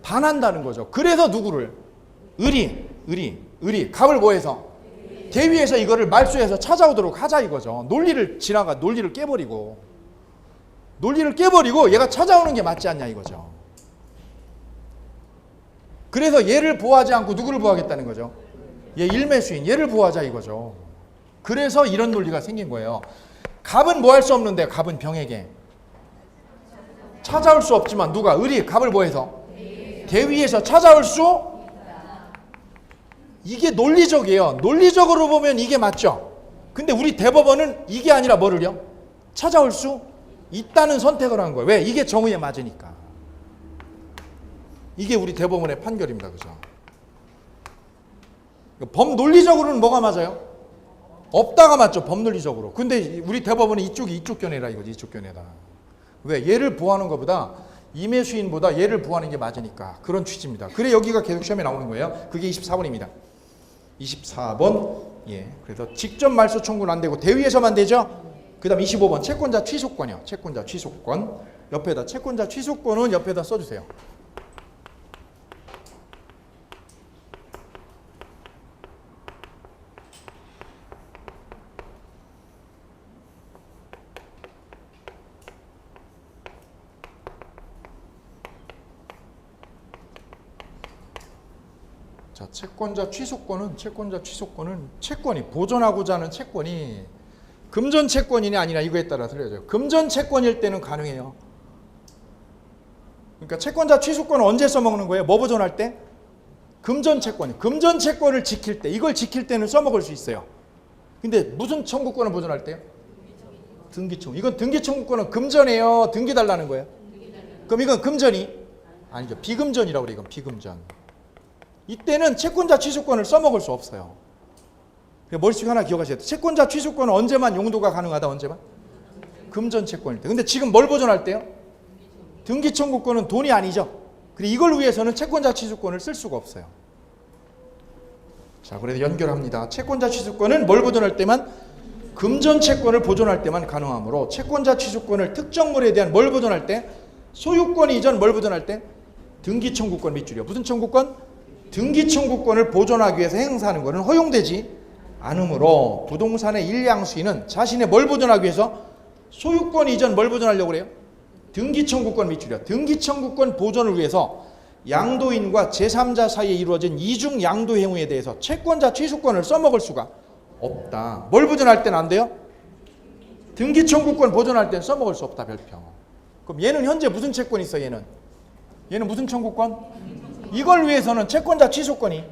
Speaker 1: 반한다는 거죠. 그래서 누구를? 의리. 갑을 뭐해서? 대위에서 이거를 말소해서 찾아오도록 하자 이거죠. 논리를 깨버리고 얘가 찾아오는 게 맞지 않냐 이거죠. 그래서 얘를 보호하지 않고 누구를 보호하겠다는 거죠? 얘 일매수인, 얘를 보호하자 이거죠. 그래서 이런 논리가 생긴 거예요. 갑은 뭐 할 수 없는데, 갑은 병에게 찾아올 수 없지만 누가? 갑을 뭐해서? 대위에서 찾아올 수? 이게 논리적이에요. 논리적으로 보면 이게 맞죠. 근데 우리 대법원은 이게 아니라 뭐를요? 찾아올 수 있다는 선택을 한 거예요. 왜? 이게 정의에 맞으니까. 이게 우리 대법원의 판결입니다. 그죠? 법논리적으로는 뭐가 맞아요? 없다가 맞죠. 법논리적으로. 근데 우리 대법원은 이쪽 견해라 이거지. 이쪽 견해다. 왜? 얘를 보호하는 것보다 임의수인보다 얘를 보호하는 게 맞으니까. 그런 취지입니다. 그래 여기가 계속 시험에 나오는 거예요. 그게 24번입니다. 24번. 예. 그래서 직접 말소 청구는 안 되고 대위에서만 되죠. 그 다음 25번 채권자 취소권이요. 채권자 취소권. 옆에다 채권자 취소권은 옆에다 써주세요. 자, 채권자 취소권은 채권이 보존하고자 하는 채권이 금전 채권이냐 아니냐 이거에 따라 틀려져요. 금전 채권일 때는 가능해요. 그러니까 채권자 취소권은 언제 써먹는 거예요? 뭐 보존할 때? 금전 채권을 지킬 때, 이걸 지킬 때는 써먹을 수 있어요. 근데 무슨 청구권을 보존할 때요? 등기청구. 이건 등기청구권은 금전이에요, 등기 달라는 거예요? 그럼 이건 금전이? 아니죠. 비금전이라고 그래요. 이건 비금전. 이때는 채권자 취소권을 써먹을 수 없어요. 머릿속에 하나 기억하셔야 돼요. 채권자 취소권은 언제만 용도가 가능하다? 언제만? 금전 채권일 때. 근데 지금 뭘 보존할 때요? 등기 청구권은 돈이 아니죠. 그리고 이걸 위해서는 채권자 취소권을 쓸 수가 없어요. 자, 그래서 연결합니다. 채권자 취소권은 뭘 보존할 때만? 금전 채권을 보존할 때만 가능하므로 채권자 취소권을 특정물에 대한 뭘 보존할 때? 소유권 이전 뭘 보존할 때? 등기 청구권 밑줄이요. 무슨 청구권? 등기 청구권을 보존하기 위해서 행사하는 것은 허용되지 않으므로 부동산의 일량수인은 자신의 뭘 보존하기 위해서? 소유권 이전 뭘 보존하려고 그래요? 등기 청구권 밑줄이요. 등기 청구권 보존을 위해서 양도인과 제3자 사이에 이루어진 이중 양도 행위에 대해서 채권자 취소권을 써먹을 수가 없다. 뭘 보존할 때는 안 돼요? 등기 청구권 보존할 때는 써먹을 수 없다. 별표. 그럼 얘는 현재 무슨 채권이 있어? 얘는 무슨 청구권? 이걸 위해서는 채권자 취소권이,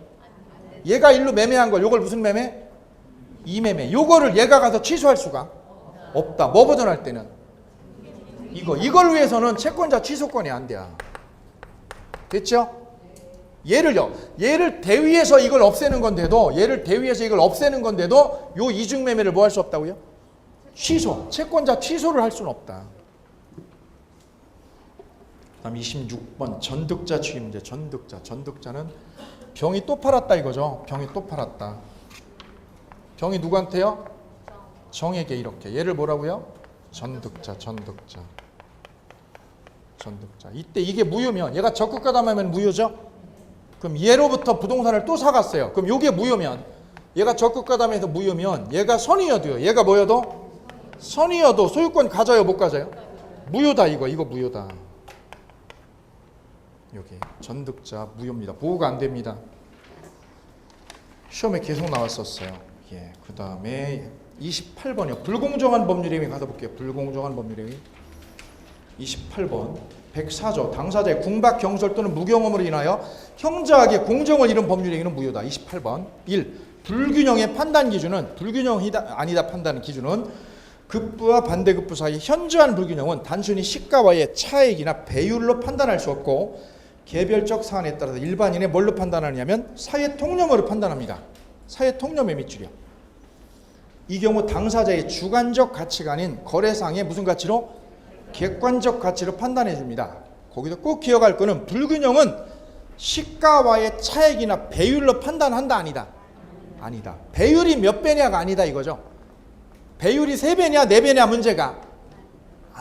Speaker 1: 얘가 일로 매매한 걸, 요걸 무슨 매매? 이매매. 요거를 얘가 가서 취소할 수가 없다. 뭐 보존할 때는? 이걸 위해서는 채권자 취소권이 안 돼. 됐죠? 얘를 대위에서 이걸 없애는 건데도, 요 이중매매를 뭐 할 수 없다고요? 취소. 채권자 취소를 할 수는 없다. 다음 26번 전득자 취임 문제. 전득자는 병이 또 팔았다 이거죠. 병이 또 팔았다. 병이 누구한테요? 정에게. 이렇게. 얘를 뭐라고요? 전득자. 이때 이게 무효면, 얘가 적극가담하면 무효죠. 그럼 얘로부터 부동산을 또 사갔어요. 그럼 요게 무효면, 얘가 적극가담해서 무효면 얘가 선이어도요. 얘가 뭐여도? 선이어도 소유권 가져요, 못 가져요? 무효다. 이거 무효다. 여기 전득자 무효입니다. 보호가 안 됩니다. 시험에 계속 나왔었어요. 예, 그 다음에 28번이요. 불공정한 법률 행위 가서 볼게요. 불공정한 법률 행위. 28번 104조 당사자의 궁박, 경솔 또는 무경험으로 인하여 형자에게 공정을 잃은 법률 행위는 무효다. 28번 1. 불균형의 판단 기준은, 불균형이다 아니다 판단 기준은 급부와 반대급부 사이 현저한 불균형은 단순히 시가와의 차액이나 배율로 판단할 수 없고 개별적 사안에 따라서 일반인의 뭘로 판단하냐면 사회 통념으로 판단합니다. 사회 통념의 밑줄이요. 이 경우 당사자의 주관적 가치가 아닌 거래상의 무슨 가치로? 객관적 가치로 판단해 줍니다. 거기서 꼭 기억할 거는 불균형은 시가와의 차액이나 배율로 판단한다 아니다? 아니다. 배율이 몇 배냐가 아니다 이거죠. 배율이 3배냐 4배냐 문제가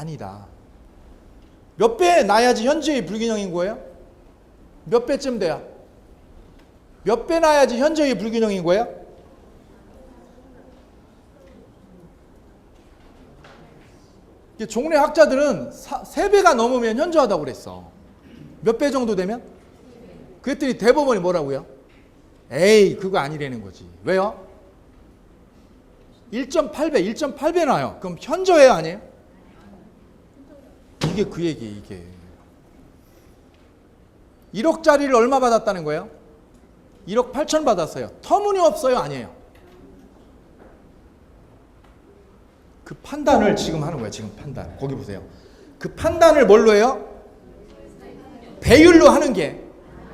Speaker 1: 아니다. 몇 배 나야지 현저히 불균형인 거예요? 몇 배쯤 돼야? 몇 배 나야지 현저히 불균형인 거예요? 종래 학자들은 3배가 넘으면 현저하다고 그랬어. 몇 배 정도 되면? 그랬더니 대법원이 뭐라고요? 에이, 그거 아니라는 거지. 왜요? 1.8배 나요. 그럼 현저해요, 아니에요? 이게 그 얘기예요, 이게. 1억짜리를 얼마 받았다는 거예요? 1억 8천 받았어요. 터무니없어요, 아니에요? 그 판단을 지금 하는 거예요, 지금 판단. 거기 보세요. 그 판단을 뭘로 해요? 배율로 하는 게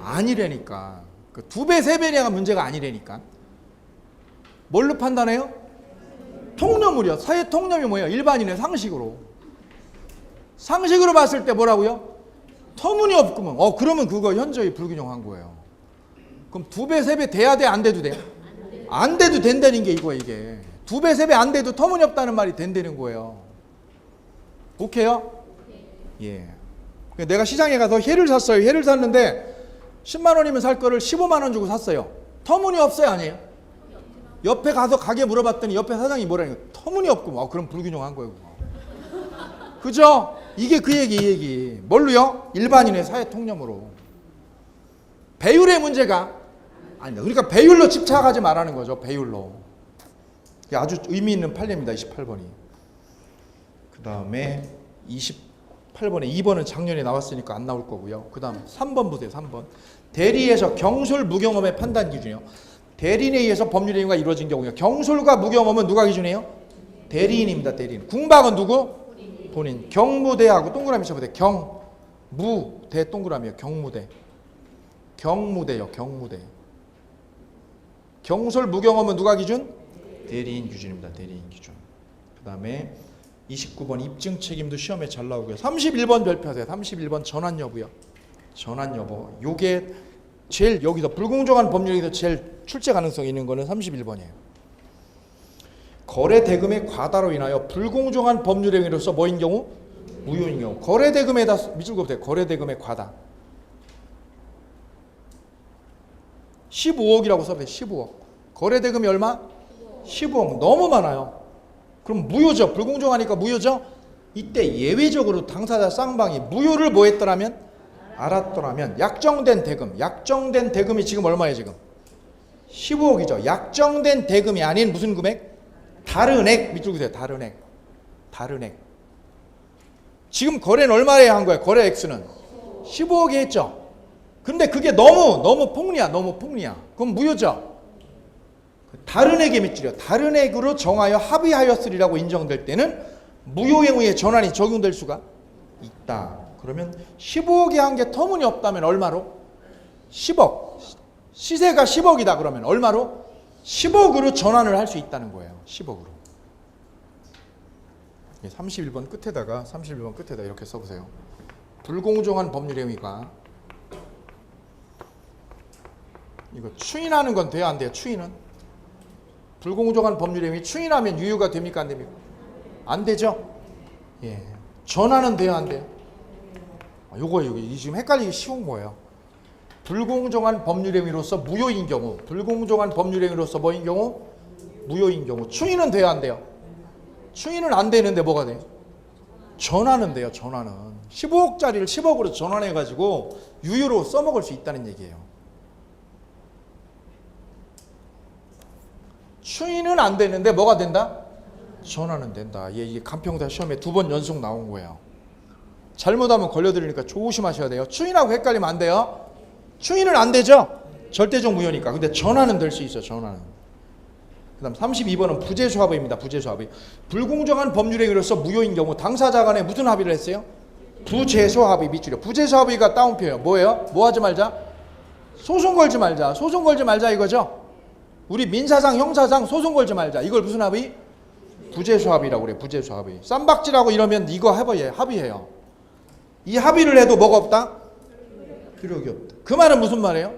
Speaker 1: 아니라니까. 그 2배, 3배냐가 문제가 아니라니까. 뭘로 판단해요? 통념으로요. 사회 통념이 뭐예요? 일반인의 상식으로. 상식으로 봤을 때 뭐라고요? 터무니없구먼. 그러면 그거 현저히 불균형한 거예요. 그럼 2배, 3배 돼야 돼? 안 돼도 돼? 안 돼도 된다는 게 이거예요, 이게. 2배, 3배 안 돼도 터무니없다는 말이 된다는 거예요. 오케이요? 예. 내가 시장에 가서 회를 샀어요. 회를 샀는데 10만 원이면 살 거를 15만 원 주고 샀어요. 터무니없어요, 아니에요? 옆에 가서 가게 물어봤더니 옆에 사장이 뭐라니까 터무니없고. 그럼 불균형한 거예요, 그거. 그죠? 이게 그 얘기, 이 얘기. 뭘로요? 일반인의 사회 통념으로. 배율의 문제가 아니다. 그러니까 배율로 집착하지 말라는 거죠. 배율로. 아주 의미 있는 판례입니다. 28번이. 그 다음에 28번에 2번은 작년에 나왔으니까 안 나올 거고요. 그 다음 3번 보세요. 3번. 대리에서 경솔 무경험의 판단 기준이요. 대리인에 의해서 법률 행위가 이루어진 경우요. 경솔과 무경험은 누가 기준이에요? 대리인입니다. 대리인. 궁박은 누구? 본인. 경무대하고 동그라미 쳐보세요. 경무대 동그라미요. 경무대. 경무대요. 경무대. 경솔 무경험은 누가 기준? 대리인 기준입니다. 대리인 기준. 그 다음에 29번 입증 책임도 시험에 잘 나오고요. 31번 별표하세요. 31번 전환 여부요. 전환 여부. 요게 제일 여기서 불공정한 법률에서 제일 출제 가능성이 있는 거는 31번이에요. 거래 대금의 과다로 인하여 불공정한 법률 행위로서 뭐인 경우? 무효인 경우. 거래 대금에다 밑줄 그어보세요. 거래 대금의 과다. 15억이라고 써보세요. 15억. 거래 대금이 얼마? 15억. 너무 많아요. 그럼 무효죠. 불공정하니까 무효죠. 이때 예외적으로 당사자 쌍방이 무효를 뭐 했더라면? 알았더라면 약정된 대금. 약정된 대금이 지금 얼마예요? 지금 15억이죠. 약정된 대금이 아닌 무슨 금액? 다른 액. 밑줄 그으세요. 다른 액. 다른 액. 지금 거래는 얼마에 한 거예요? 거래 액수는 15억이 했죠. 근데 그게 너무 폭리야. 너무 폭리야. 그럼 무효죠. 다른 액의 밑줄이요. 다른 액으로 정하여 합의하였으리라고 인정될 때는 무효행위의 전환이 적용될 수가 있다. 그러면 15억이 한 게 터무니없다면 얼마로? 10억. 시세가 10억이다 그러면 얼마로? 10억으로 전환을 할 수 있다는 거예요. 10억으로. 31번 끝에다 이렇게 써보세요. 불공정한 법률 행위가 이거 추인하는 건 돼야 안 돼요? 추인은? 불공정한 법률 행위 추인하면 유효가 됩니까? 안 됩니까? 안 되죠? 예. 전환은 돼야 안 돼요? 요거 지금 헷갈리기 쉬운 거예요. 불공정한 법률 행위로서 무효인 경우, 불공정한 법률 행위로서 뭐인 경우? 무효인 경우. 추인은 돼야 안 돼요? 추인은 안 되는데 뭐가 돼요? 전환은 돼요. 전환은 15억짜리를 10억으로 전환해 가지고 유효로 써먹을 수 있다는 얘기예요. 추인은 안 되는데 뭐가 된다? 전환은 된다. 이게 간평사 시험에 2번 연속 나온 거예요. 잘못하면 걸려드리니까 조심하셔야 돼요. 추인하고 헷갈리면 안 돼요. 추인은 안 되죠? 절대적 무효니까. 근데 전환은 될 수 있어요. 전환은. 그 다음 32번은 부재수합의입니다. 부재수합의. 불공정한 법률행위로서 무효인 경우 당사자 간에 무슨 합의를 했어요? 부재수합의 밑줄이요. 부재수합의가 따옴표예요. 뭐예요? 뭐 하지 말자? 소송 걸지 말자. 소송 걸지 말자 이거죠? 우리 민사상 형사상 소송 걸지 말자. 이걸 무슨 합의? 부재수합의라고 그래요. 부재수합의. 쌈박질하고 이러면 이거 합의해요. 이 합의를 해도 뭐가 없다? 효력이 없다. 그 말은 무슨 말이에요?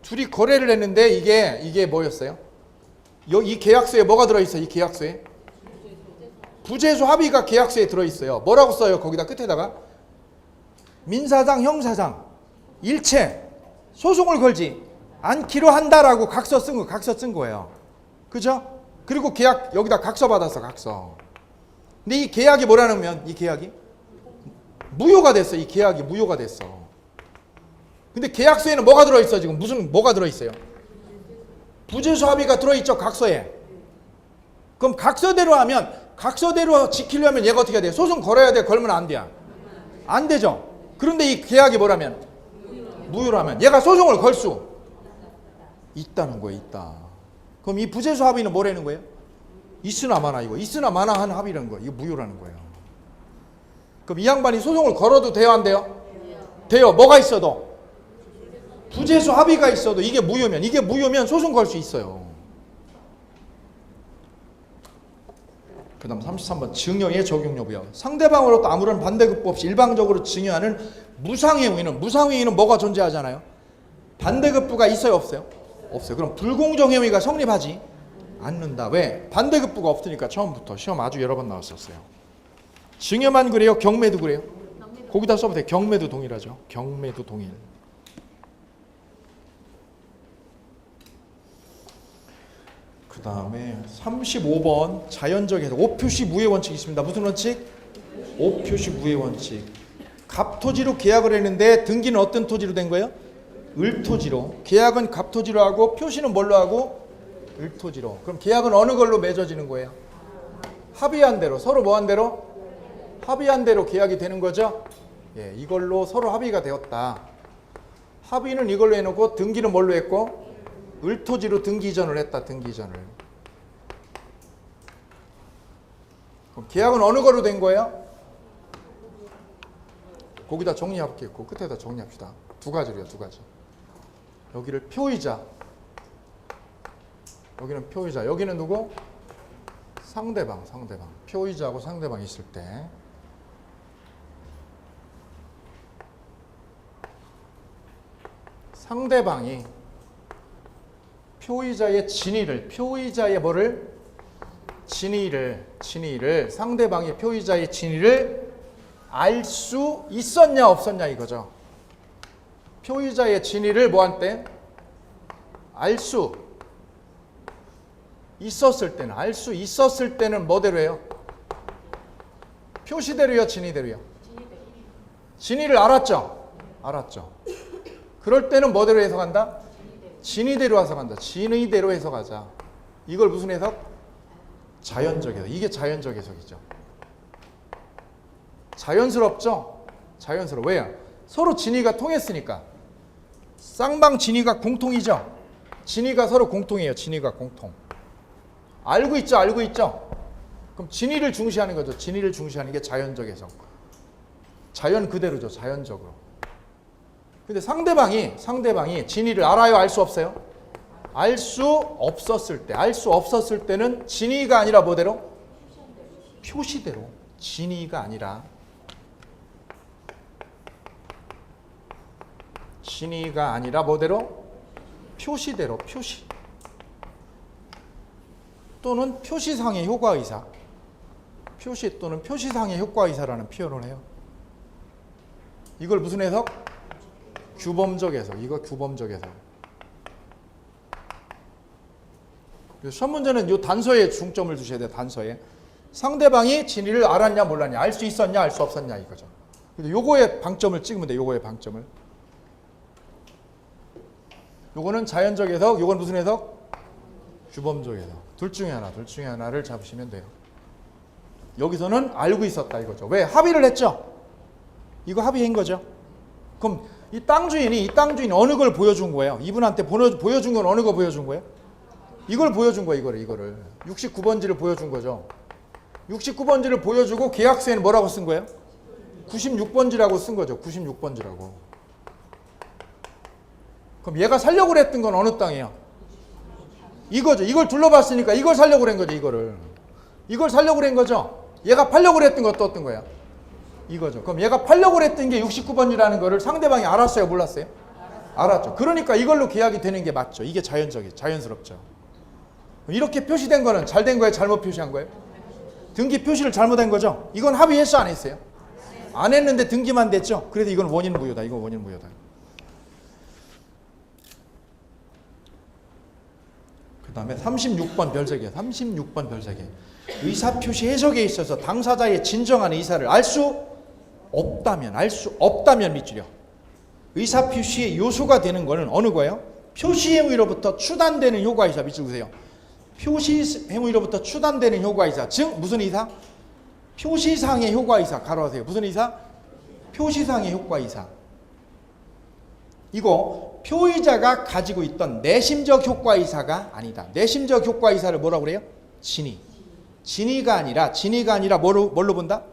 Speaker 1: 둘이 거래를 했는데 이게 뭐였어요? 이 계약서에 뭐가 들어있어요? 이 계약서에? 부재소 합의가 계약서에 들어있어요. 뭐라고 써요? 거기다 끝에다가 민사상 형사상 일체 소송을 걸지 않기로 한다라고 각서 쓴 거예요. 그죠? 그리고 계약 여기다 각서 받았어. 각서. 근데 이 계약이 뭐라면 이 계약이 무효가 됐어. 이 계약이 무효가 됐어. 근데 계약서에는 뭐가 들어있어? 지금 뭐가 들어있어요? 부재소 합의가 들어있죠. 각서에. 그럼 각서대로 하면 각서대로 지키려면 얘가 어떻게 해야 돼? 소송 걸어야 돼? 걸면 안 돼요? 안 되죠. 그런데 이 계약이 뭐라면? 무효라면 얘가 소송을 걸 수 있다는 거예요. 있다. 그럼 이 부재소 합의는 뭐라는 거예요? 있으나 마나 이거. 있으나 마나 한 합의라는 거예요. 이거 무효라는 거예요. 그럼 이 양반이 소송을 걸어도 돼요? 안 돼요? 돼요. 뭐가 있어도? 부재소 합의가 있어도 이게 무효면 소송 걸 수 있어요. 그 다음 33번 증여의 적용 여부요. 상대방으로부터 아무런 반대급부 없이 일방적으로 증여하는 무상의 행위는 뭐가 존재하잖아요? 반대급부가 있어요? 없어요? 없어요. 그럼 불공정 행위가 성립하지 않는다. 왜? 반대급부가 없으니까. 처음부터 시험 아주 여러 번 나왔었어요. 증여만 그래요? 경매도 그래요? 거기다 써보세요. 경매도 동일하죠. 경매도 동일. 그 다음에 35번 자연적 해석. 오표시 무효 원칙이 있습니다. 무슨 원칙? 오표시 무효 원칙. 갑토지로 계약을 했는데 등기는 어떤 토지로 된 거예요? 을토지로. 계약은 갑토지로 하고 표시는 뭘로 하고? 을토지로. 그럼 계약은 어느 걸로 맺어지는 거예요? 합의한 대로. 서로 뭐 한 대로? 합의한 대로 계약이 되는 거죠. 예, 이걸로 서로 합의가 되었다. 합의는 이걸로 해놓고 등기는 뭘로 했고? 을토지로 등기 이전을 했다. 등기 이전을. 그럼 계약은 어느 걸로 된 거예요? 거기다 정리할게요. 그 끝에다 정리합시다. 두 가지로요. 두 가지. 여기를 표의자. 여기는 표의자. 여기는 누구? 상대방. 표의자하고 상대방이 있을 때 상대방이 표의자의 표의자의 뭐를? 진위를 상대방이 표의자의 진위를 알 수 있었냐 없었냐 이거죠. 표의자의 진위를 뭐한 때? 알 수 있었을 때는. 알 수 있었을 때는 뭐대로 해요? 표시대로요? 진위대로요? 진위를 알았죠? 알았죠. 그럴 때는 뭐대로 해석한다? 진위대로 해석한다. 진위대로 해석하자. 이걸 무슨 해석? 자연적 해석. 이게 자연적 해석이죠. 자연스럽죠? 자연스러워. 왜요? 서로 진위가 통했으니까. 쌍방 진위가 공통이죠? 진위가 서로 공통이에요. 진위가 공통. 알고 있죠? 그럼 진위를 중시하는 거죠. 진위를 중시하는 게 자연적 해석. 자연 그대로죠. 자연적으로. 근데 상대방이 진위를 알아요? 알 수 없어요? 알 수 없었을 때. 알 수 없었을 때는 진위가 아니라 뭐대로? 표시대로. 진위가 아니라 뭐대로? 표시대로. 표시. 또는 표시상의 효과의사. 표시 또는 표시상의 효과의사라는 표현을 해요. 이걸 무슨 해석? 규범적 해석. 이거 규범적 해석. 시험 문제는 이 단서에 중점을 두셔야 돼요. 단서에. 상대방이 진위를 알았냐 몰랐냐. 알 수 있었냐 알 수 없었냐 이거죠. 근데 요거에 방점을 찍으면 돼요. 요거에 방점을. 요거는 자연적 해석. 요건 무슨 해석? 규범적 해석. 둘 중에 하나를 잡으시면 돼요. 여기서는 알고 있었다 이거죠. 왜? 합의를 했죠. 이거 합의한 거죠. 그럼 이 땅 주인이 어느 걸 보여준 거예요? 이분한테 보여준 건 어느 거 보여준 거예요? 이걸 보여준 거예요. 이거를 69번지를 보여준 거죠. 69번지를 보여주고 계약서에는 뭐라고 쓴 거예요? 96번지라고 쓴 거죠. 96번지라고. 그럼 얘가 살려고 했던 건 어느 땅이에요? 이거죠. 이걸 둘러봤으니까 이걸 살려고 한 거죠. 이걸 살려고 한 거죠. 얘가 팔려고 했던 것도 어떤 거야? 이거죠. 그럼 얘가 팔려고 했던 게 69번이라는 거를 상대방이 알았어요? 몰랐어요? 알았죠. 그러니까 이걸로 계약이 되는 게 맞죠. 이게 자연스럽죠. 이렇게 표시된 거는 잘 된 거예요? 잘못 표시한 거예요? 등기 표시를 잘못한 거죠. 이건 합의했어 안 했어요? 안 했는데 등기만 됐죠. 그래서 이건 원인 무효다. 이건 원인 무효다. 그 다음에 36번 별세개. 36번 별세개. 의사표시 해석에 있어서 당사자의 진정한 의사를 알 수 없다면 밑줄이요. 의사표시의 요소가 되는 거는 어느 거예요? 표시행위로부터 추단되는 효과이사. 밑줄 그으세요. 표시행위로부터 추단되는 효과이사. 즉 무슨 의사? 표시상의 효과이사. 가로하세요. 무슨 의사? 표시상의 효과이사. 이거 표의자가 가지고 있던 내심적 효과이사가 아니다. 내심적 효과이사를 뭐라고 그래요? 진의가 아니라 뭘로 본다?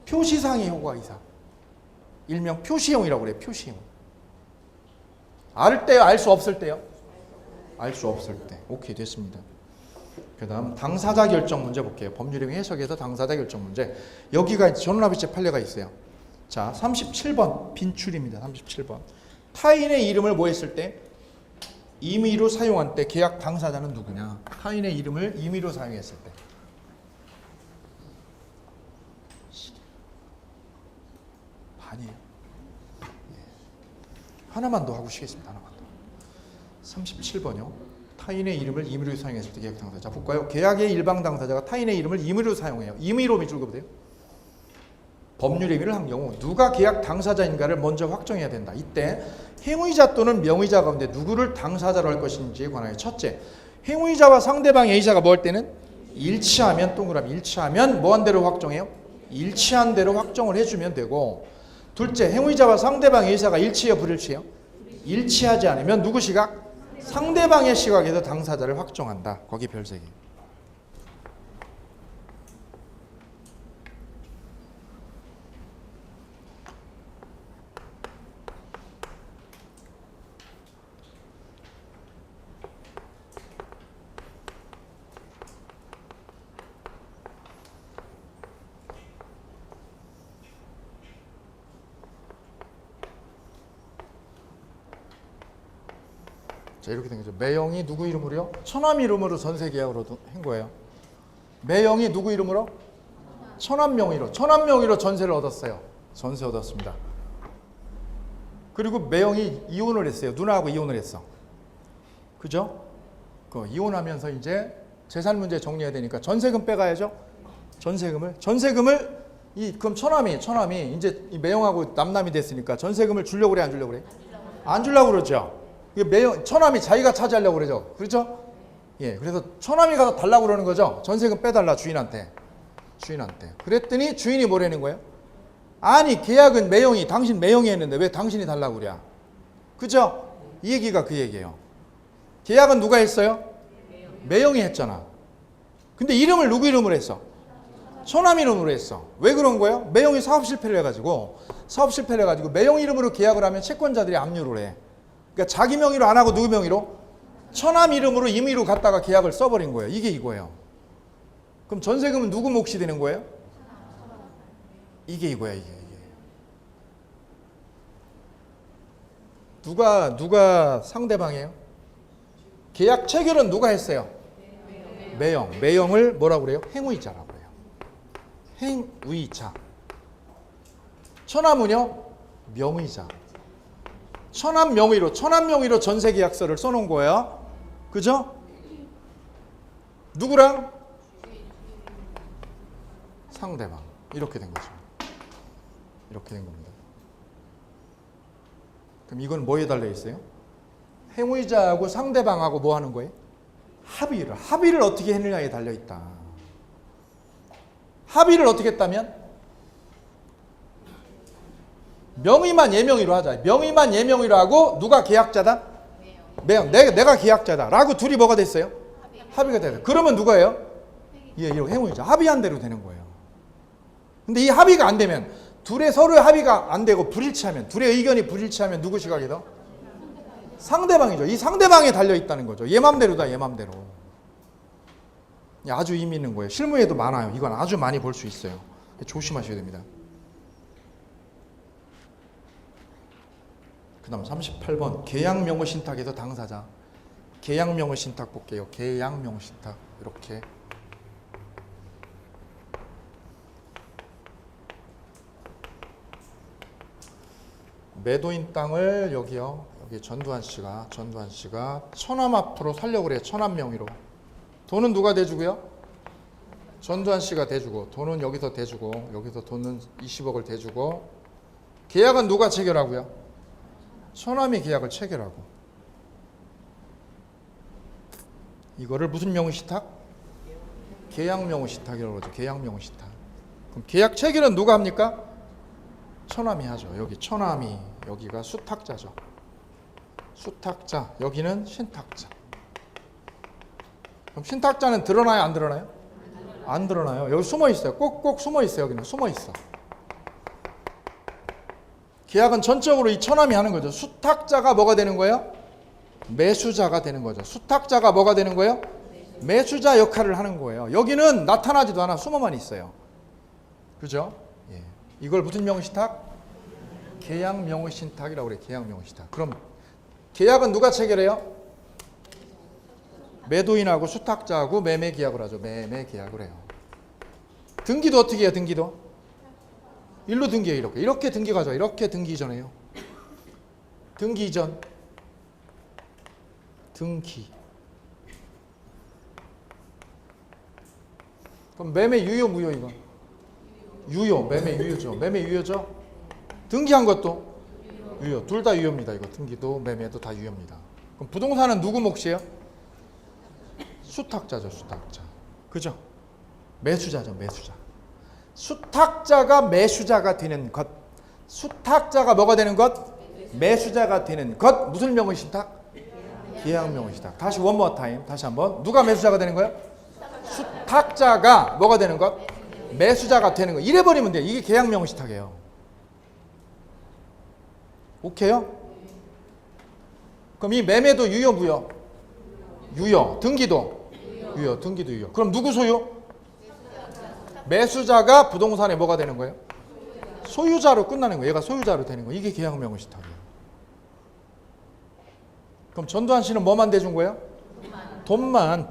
Speaker 1: 표시상의 효과이사. 일명 표시형이라고 그래요. 표시형. 알 때요? 알 수 없을 때요? 알 수 없을 때. 오케이, 됐습니다. 그 다음 당사자 결정 문제 볼게요. 법률행위 해석에서 당사자 결정 문제. 여기가 전원합의체 판례가 있어요. 자, 37번 빈출입니다. 37번. 타인의 이름을 뭐 했을 때? 임의로 사용한 때 계약 당사자는 누구냐? 타인의 이름을 임의로 사용했을 때. 반이에요. 하나만 더 하고 쉬겠습니다. 하나만 더. 37번이요. 타인의 이름을 임의로 사용했을 때 계약 당사자. 자, 볼까요? 계약의 일방 당사자가 타인의 이름을 임의로 사용해요. 임의로 밑줄 그으세요. 법률 행위를 한 경우 누가 계약 당사자인가를 먼저 확정해야 된다. 이때 행위자 또는 명의자 가운데 누구를 당사자로 할 것인지에 관하여 첫째, 행위자와 상대방 A자가 뭐 할 때는 일치하면 동그라미 일치하면 뭐 한 대로 확정해요? 일치한 대로 확정을 해주면 되고, 둘째, 행위자와 상대방 A자가 일치해요? 불일치해요? 일치하지 않으면 누구 시각? 상대방의 시각에서 당사자를 확정한다. 거기 별세개. 자, 이렇게 된 거죠. 매형이 누구 이름으로요? 처남 이름으로 전세 계약으로 한 거예요. 매형이 누구 이름으로? 처남 명의로. 처남 명의로 전세를 얻었어요. 전세 얻었습니다. 그리고 매형이 이혼을 했어요. 누나하고 이혼을 했어. 그죠? 그 이혼하면서 이제 재산 문제 정리해야 되니까 전세금 빼가야죠. 전세금을 그럼 처남이 이제 이 매형하고 남남이 됐으니까 전세금을 주려고 그래, 안 주려고 그래? 안 주려고 그러죠. 처남이 자기가 차지하려고 그러죠. 그렇죠? 예, 그래서 처남이 가서 달라고 그러는 거죠. 전세금 빼달라, 주인한테. 그랬더니 주인이 뭐라는 거예요? 아니, 계약은 당신 매형이 했는데 왜 당신이 달라고 그래? 그죠? 이 얘기가 그 얘기예요. 계약은 누가 했어요? 매형이 했잖아. 근데 이름을 누구 이름으로 했어? 처남 이름으로 했어. 왜 그런 거예요? 매형이 사업 실패를 해가지고 매형 이름으로 계약을 하면 채권자들이 압류를 해. 그러니까 자기 명의로 안 하고 누구 명의로? 처남 이름으로 임의로 갖다가 계약을 써버린 거예요. 이게 이거예요. 그럼 전세금은 누구 몫이 되는 거예요? 이게 이거야, 이게. 누가 상대방이에요? 계약 체결은 누가 했어요? 매형을 뭐라고 그래요? 행위자라고 그래요. 행위자. 처남은요? 명의자. 처남 명의로 전세 계약서를 써놓은 거예요. 그죠? 누구랑? 상대방. 이렇게 된 거죠. 이렇게 된 겁니다. 그럼 이건 뭐에 달려 있어요? 행위자하고 상대방하고 뭐 하는 거예요? 합의를 어떻게 했느냐에 달려 있다. 합의를 어떻게 했다면? 명의만 예명의로 하자. 명의만 예명의로 하고 누가 계약자다? 매형. 내가 계약자다. 라고 둘이 뭐가 됐어요? 합의가 됐어요. 그러면 누가예요? 행위자. 합의한 대로 되는 거예요. 근데 이 합의가 안 되면, 둘의 서로의 합의가 안 되고 불일치하면, 둘의 의견이 불일치하면 누구 시각이다? 상대방이죠. 이 상대방에 달려 있다는 거죠. 얘 맘대로다, 얘 맘대로. 아주 의미 있는 거예요. 실무에도 많아요. 이건 아주 많이 볼 수 있어요. 조심하셔야 됩니다. 그 다음 38번 계약명의 신탁에서 당사자. 계약명의 신탁 볼게요. 계약명의 신탁 이렇게 매도인 땅을 여기요. 여기 전두환 씨가 천암 앞으로 살려고 그래요. 천암 명의로. 돈은 누가 대주고요? 전두환 씨가 대주고, 돈은 여기서 대주고, 여기서 돈은 20억을 대주고, 계약은 누가 체결하고요? 천암이 계약을 체결하고. 이거를 무슨 명의신탁? 계약 명의신탁이라고 그러죠. 계약 명의신탁. 그럼 계약 체결은 누가 합니까? 천암이 하죠. 여기 천암이, 여기가 수탁자죠. 수탁자, 여기는 신탁자. 그럼 신탁자는 드러나요? 안 드러나요? 안 드러나요. 여기 숨어 있어요. 꼭 숨어 있어요. 여기는 숨어 있어. 계약은 전적으로 이 천암이 하는 거죠. 수탁자가 뭐가 되는 거예요? 매수자가 되는 거죠. 수탁자가 뭐가 되는 거예요? 매수자 역할을 하는 거예요. 여기는 나타나지도 않아. 숨어만 있어요. 그죠? 예. 이걸 무슨 명의신탁? 계약 명의신탁이라고 그래요. 계약 명의신탁. 그럼 계약은 누가 체결해요? 매도인하고 수탁자하고 매매 계약을 하죠. 매매 계약을 해요. 등기도 어떻게 해요? 등기도 일로 등기해요. 이렇게 등기가 죠. 이렇게 등기 이전해요. 등기 이전, 등기. 그럼 매매 유효 무효 이거? 유효. 매매 유효죠. 매매 유효죠. 등기한 것도 유효. 둘 다 유효입니다. 이거 등기도 매매도 다 유효입니다. 그럼 부동산은 누구 몫이에요? 수탁자죠. 수탁자. 그죠? 매수자죠. 매수자. 수탁자가 매수자가 되는 것. 수탁자가 뭐가 되는 것? 매수자가 되는 것. 무슨 명의신탁? 계약 명의신탁. 다시 one more time. 다시 한번. 누가 매수자가 되는 거예요? 수탁자가 뭐가 되는 것? 매수자가 되는 것. 이래버리면 돼요. 이게 계약 명의신탁이에요. 오케이요? 그럼 이 매매도 유효 무효? 유효. 등기도 유효. 등기도 유효. 그럼 누구 소유? 매수자가 부동산에 뭐가 되는 거예요? 소유자로 끝나는 거예요. 얘가 소유자로 되는 거예요. 이게 계약 명의신탁이에요. 그럼 전두환 씨는 뭐만 대준 거예요? 돈만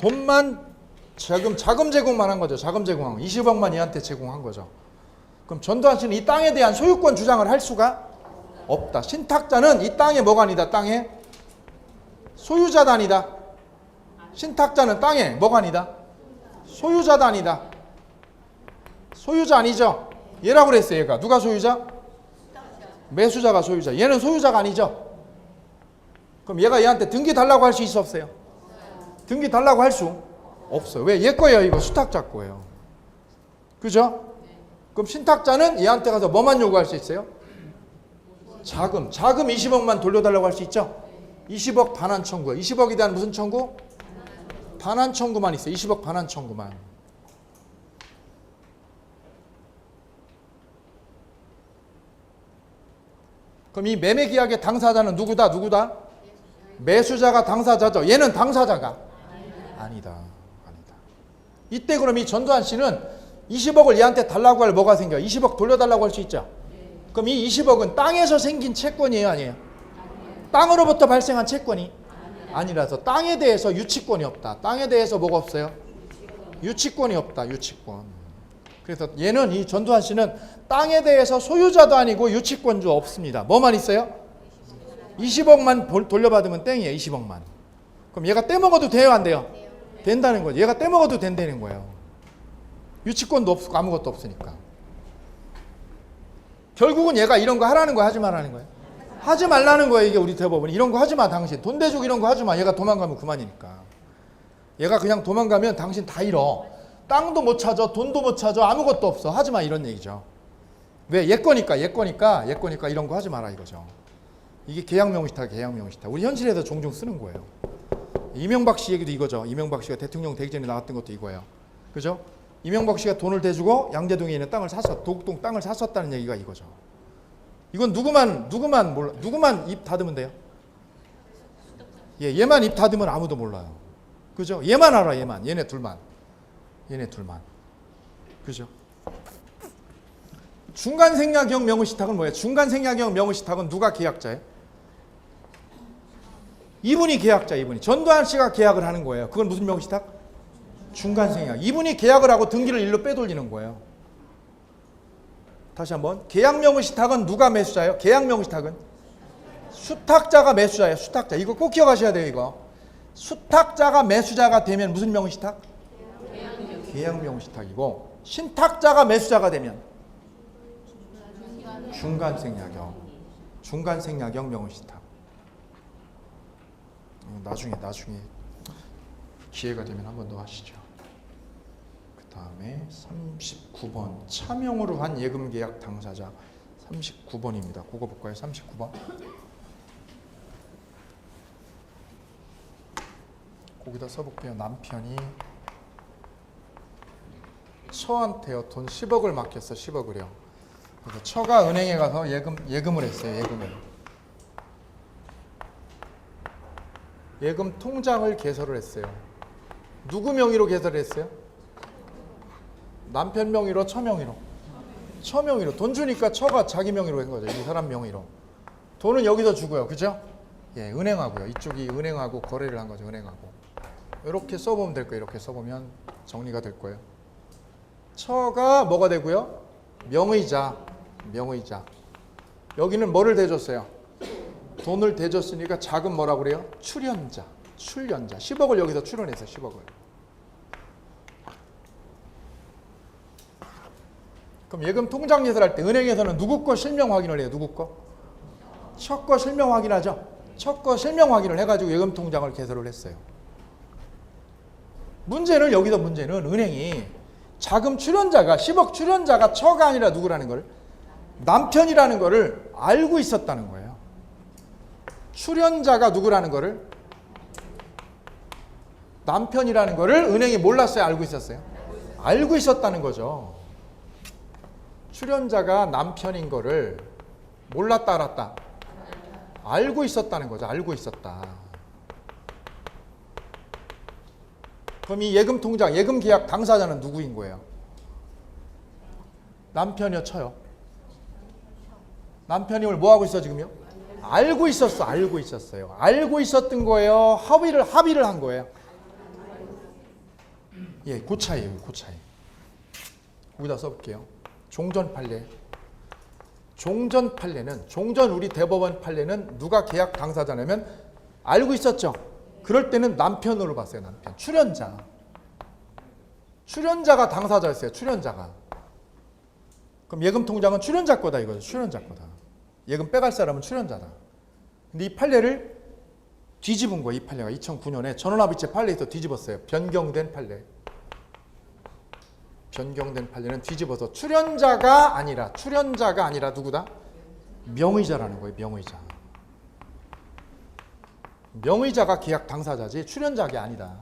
Speaker 1: 자금 제공만 한 거죠. 자금 제공한 거. 20억만 얘한테 제공한 거죠. 그럼 전두환 씨는 이 땅에 대한 소유권 주장을 할 수가 없다. 신탁자는 이 땅에 뭐가 아니다. 땅에 소유자도 아니다. 신탁자는 땅에 뭐가 아니다. 소유자도 아니다. 소유자 아니죠. 얘라고 그랬어요. 얘가 누가 소유자? 매수자가 소유자. 얘는 소유자가 아니죠. 그럼 얘가 얘한테 등기 달라고 할 수 있어 없어요? 등기 달라고 할 수 없어요. 왜? 얘 거예요. 이거 수탁자 거예요. 그죠? 그럼 신탁자는 얘한테 가서 뭐만 요구할 수 있어요? 자금 20억만 돌려달라고 할 수 있죠? 20억 반환 청구. 20억에 대한 무슨 청구? 반환 청구만 있어요. 20억 반환 청구만. 그럼 이 매매 계약의 당사자는 누구다? 매수자가 당사자죠. 얘는 당사자가 아니다. 이때 그럼 이 전두환 씨는 20억을 얘한테 달라고 할 뭐가 생겨요? 20억 돌려달라고 할 수 있죠. 그럼 이 20억은 땅에서 생긴 채권이에요, 아니에요? 땅으로부터 발생한 채권이 아니라서 땅에 대해서 유치권이 없다. 땅에 대해서 뭐가 없어요? 유치권이 없다. 유치권. 그래서 얘는 이 전두환 씨는 땅에 대해서 소유자도 아니고 유치권도 없습니다. 뭐만 있어요? 20억만 돌려받으면 땡이에요. 20억만. 그럼 얘가 떼먹어도 돼요, 안 돼요? 된다는 거죠. 얘가 떼먹어도 된다는 거예요. 유치권도 없고 아무것도 없으니까. 결국은 얘가 이런 거 하라는 거야, 하지 말라는 거야? 하지 말라는 거예요. 이게 우리 대법원이. 이런 거 하지 마, 당신. 돈 대주고 이런 거 하지 마. 얘가 도망가면 그만이니까. 얘가 그냥 도망가면 당신 다 잃어. 땅도 못 찾아, 돈도 못 찾아, 아무것도 없어. 하지 마, 이런 얘기죠. 왜? 얘 거니까 이런 거 하지 마라 이거죠. 이게 계약 명의신탁, 계약 명의신탁. 우리 현실에서 종종 쓰는 거예요. 이명박 씨 얘기도 이거죠. 이명박 씨가 대통령 되기 전에 나왔던 것도 이거예요. 그죠? 이명박 씨가 돈을 대주고 양재동에 있는 땅을 도곡동 땅을 샀었다는 얘기가 이거죠. 이건 누구만 입 닫으면 돼요? 예, 얘만 입 닫으면 아무도 몰라요. 그죠? 얘만 알아, 얘만. 얘네 둘만. 그죠? 중간생략형 명의신탁은 뭐예요? 중간생략형 명의신탁은 누가 계약자예요? 이분이 계약자, 이분이. 전두환 씨가 계약을 하는 거예요. 그건 무슨 명의신탁? 중간생략. 이분이 계약을 하고 등기를 일로 빼돌리는 거예요. 다시 한번. 계약 명의신탁은 누가 매수자예요? 계약 명의신탁은 수탁자가 매수자예요. 수탁자. 이거 꼭 기억하셔야 돼요. 이거. 수탁자가 매수자가 되면 무슨 명의신탁? 계약 명의신탁이고, 신탁자가 매수자가 되면 중간생약용. 중간생약용 명의신탁. 나중에 기회가 되면 한 번 더 하시죠. 그 다음에 39번 차명으로 한 예금계약 당사자 39번입니다. 그거 볼까요? 39번. 거기다 써볼게요. 남편이 처한테요 돈 10억을 맡겼어. 10억을요. 그래서 처가 은행에 가서 예금을 했어요. 예금 통장을 개설을 했어요. 누구 명의로 개설을 했어요? 남편 명의로, 처 명의로? 처 명의로. 돈 주니까 처가 자기 명의로 한 거죠. 이 사람 명의로. 돈은 여기서 주고요. 그죠? 예, 은행하고요. 이쪽이 은행하고 거래를 한 거죠. 은행하고. 이렇게 써보면 될 거예요. 이렇게 써보면 정리가 될 거예요. 처가 뭐가 되고요? 명의자. 여기는 뭐를 대줬어요? 돈을 대줬으니까 자금 뭐라고 그래요? 출연자. 10억을 여기서 출연했어요. 10억을. 그럼 예금 통장 개설할 때 은행에서는 누구 거 실명 확인을 해요? 누구 거? 처 거 실명 확인하죠. 처 거 실명 확인을 해가지고 예금 통장을 개설을 했어요. 문제는 은행이 자금 출연자가 10억 출연자가 처가 아니라 누구라는 걸, 남편이라는 거를 알고 있었다는 거예요. 출연자가 누구라는 거를, 남편이라는 거를 은행이 몰랐어요? 알고 있었어요? 알고 있었다는 거죠. 출연자가 남편인 거를 몰랐다 알았다? 알고 있었다는 거죠. 알고 있었다. 그럼 이 예금 통장, 예금 계약 당사자는 누구인 거예요? 남편이요, 처요? 남편임을 뭐 하고 있어 지금요? 알고 있었어요. 알고 있었던 거예요. 합의를 한 거예요. 예, 그 차이예요. 거기다 써볼게요. 종전 우리 대법원 판례는 누가 계약 당사자냐면 알고 있었죠. 그럴 때는 남편으로 봤어요. 남편. 출연자가 당사자였어요. 출연자가. 그럼 예금 통장은 출연자 거다 이거죠. 출연자 거다. 예금 빼갈 사람은 출연자다. 근데 이 판례를 뒤집은 거예요. 이 판례가 2009년에 전원합의체 판례에서 뒤집었어요. 변경된 판례는 뒤집어서 출연자가 아니라 누구다? 명의자라는 거예요. 명의자가 계약 당사자지 출연자가 아니다.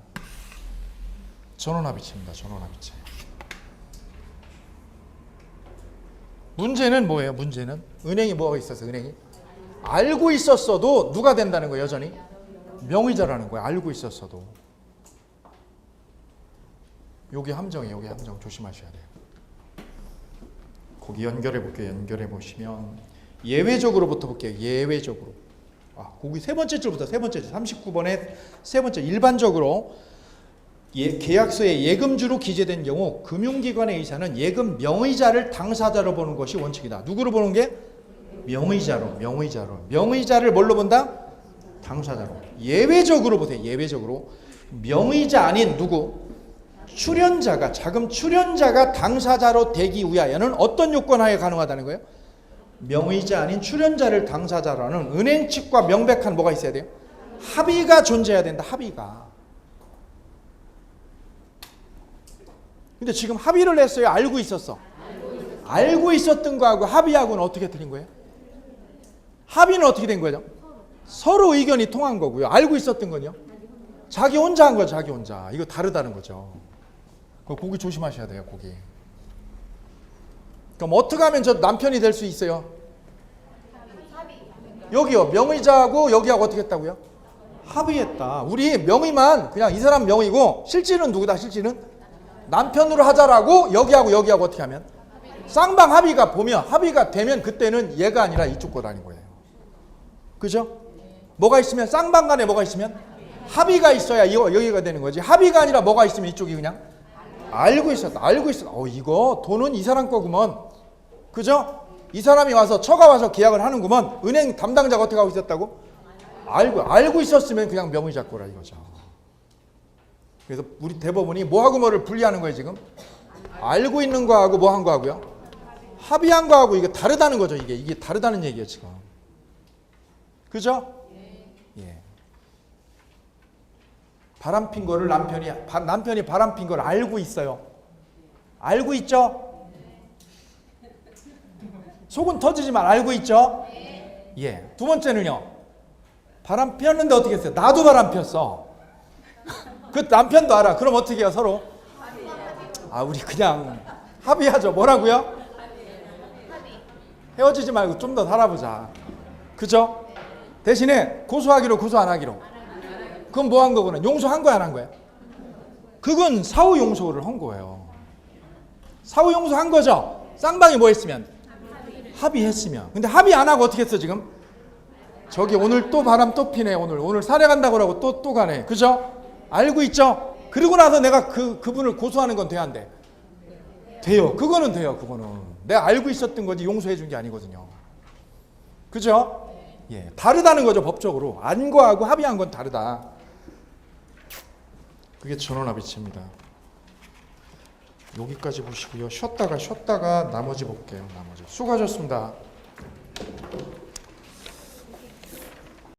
Speaker 1: 전원합의체입니다. 전원합의체. 문제는 뭐예요? 문제는 은행이 뭐가 있었어요? 은행이 알고 있었어도 누가 된다는 거예요? 여전히 명의자라는 거예요. 알고 있었어도. 여기 함정이에요. 여기 함정 조심하셔야 돼요. 거기 연결해 볼게요. 연결해 보시면 예외적으로부터 볼게요. 예외적으로. 거기 세 번째 줄부터 39번에 세 번째 일반적으로 계약서에 예금주로 기재된 경우 금융기관의 의사는 예금 명의자를 당사자로 보는 것이 원칙이다. 누구로 보는 게? 명의자로. 명의자를 뭘로 본다? 당사자로. 예외적으로 보세요. 예외적으로 명의자 아닌 누구? 출연자가, 자금 출연자가 당사자로 되기 위하여는 어떤 요건 하에 가능하다는 거예요? 명의자 아닌 출연자를 당사자라는 은행 측과 명백한 뭐가 있어야 돼요? 합의가 존재해야 된다. 합의가. 근데 지금 합의를 했어요? 알고 있었어? 알고 있었던 거하고 합의하고는 어떻게 틀린 거예요? 합의는 어떻게 된 거죠? 서로 의견이 통한 거고요. 알고 있었던 건요? 자기 혼자 한 거죠. 자기 혼자. 이거 다르다는 거죠. 거기 조심하셔야 돼요. 거기. 그럼 어떻게 하면 저 남편이 될 수 있어요? 여기요. 명의자하고 여기하고 어떻게 했다고요? 합의했다. 우리 명의만 그냥 이 사람 명의고 실질은 누구다? 실질은 남편으로 하자라고 여기하고 어떻게 하면? 쌍방 합의가 보면 합의가 되면 그때는 얘가 아니라 이쪽 거라는 거예요. 그죠? 뭐가 있으면 쌍방 간에 뭐가 있으면 합의가 있어야 여기가 되는 거지. 합의가 아니라 뭐가 있으면 이쪽이 그냥 알고 있었다. 이거 돈은 이 사람 거구먼. 그죠? 이 사람이 와서 처가 와서 계약을 하는구먼. 은행 담당자가 어떻게 하고 있었다고? 알고 있었으면 그냥 명의잡고라 이거죠. 그래서 우리 대법원이 뭐하고 뭐를 분리하는 거예요 지금? 알고 있는 거하고 뭐 한 거하고요? 합의한 거하고 이게 다르다는 거죠. 이게 다르다는 얘기예요 지금. 그죠? 예. 바람핀 거를 남편이 바람핀 걸 알고 있어요. 알고 있죠? 속은 터지지만 알고 있죠? 예. 두 번째는요. 바람 피웠는데 어떻게 했어요? 나도 바람 피웠어. 그 남편도 알아. 그럼 어떻게 해요 서로? 우리 그냥 합의하죠. 뭐라고요? 헤어지지 말고 좀 더 살아보자. 그죠? 대신에 고소하기로 고소 안 하기로. 그건 뭐 한 거구나. 용서한 거야 안 한 거야? 그건 사후 용서를 한 거예요. 사후 용서한 거죠. 쌍방이 뭐 했으면? 합의했으면. 근데 합의 안 하고 어떻게 했어 지금? 저기 오늘 또 바람 또 피네. 오늘 산에 간다고 하고 또 가네. 그죠? 알고 있죠? 그리고 나서 내가 그분을 고소하는 건 돼야 안 돼? 돼요. 그거는 돼요. 그거는 내가 알고 있었던 거지 용서해 준 게 아니거든요. 그죠? 예, 다르다는 거죠. 법적으로 안 거하고 합의한 건 다르다. 그게 전원합의체입니다. 여기까지 보시고요. 쉬었다가 나머지 볼게요. 수고하셨습니다.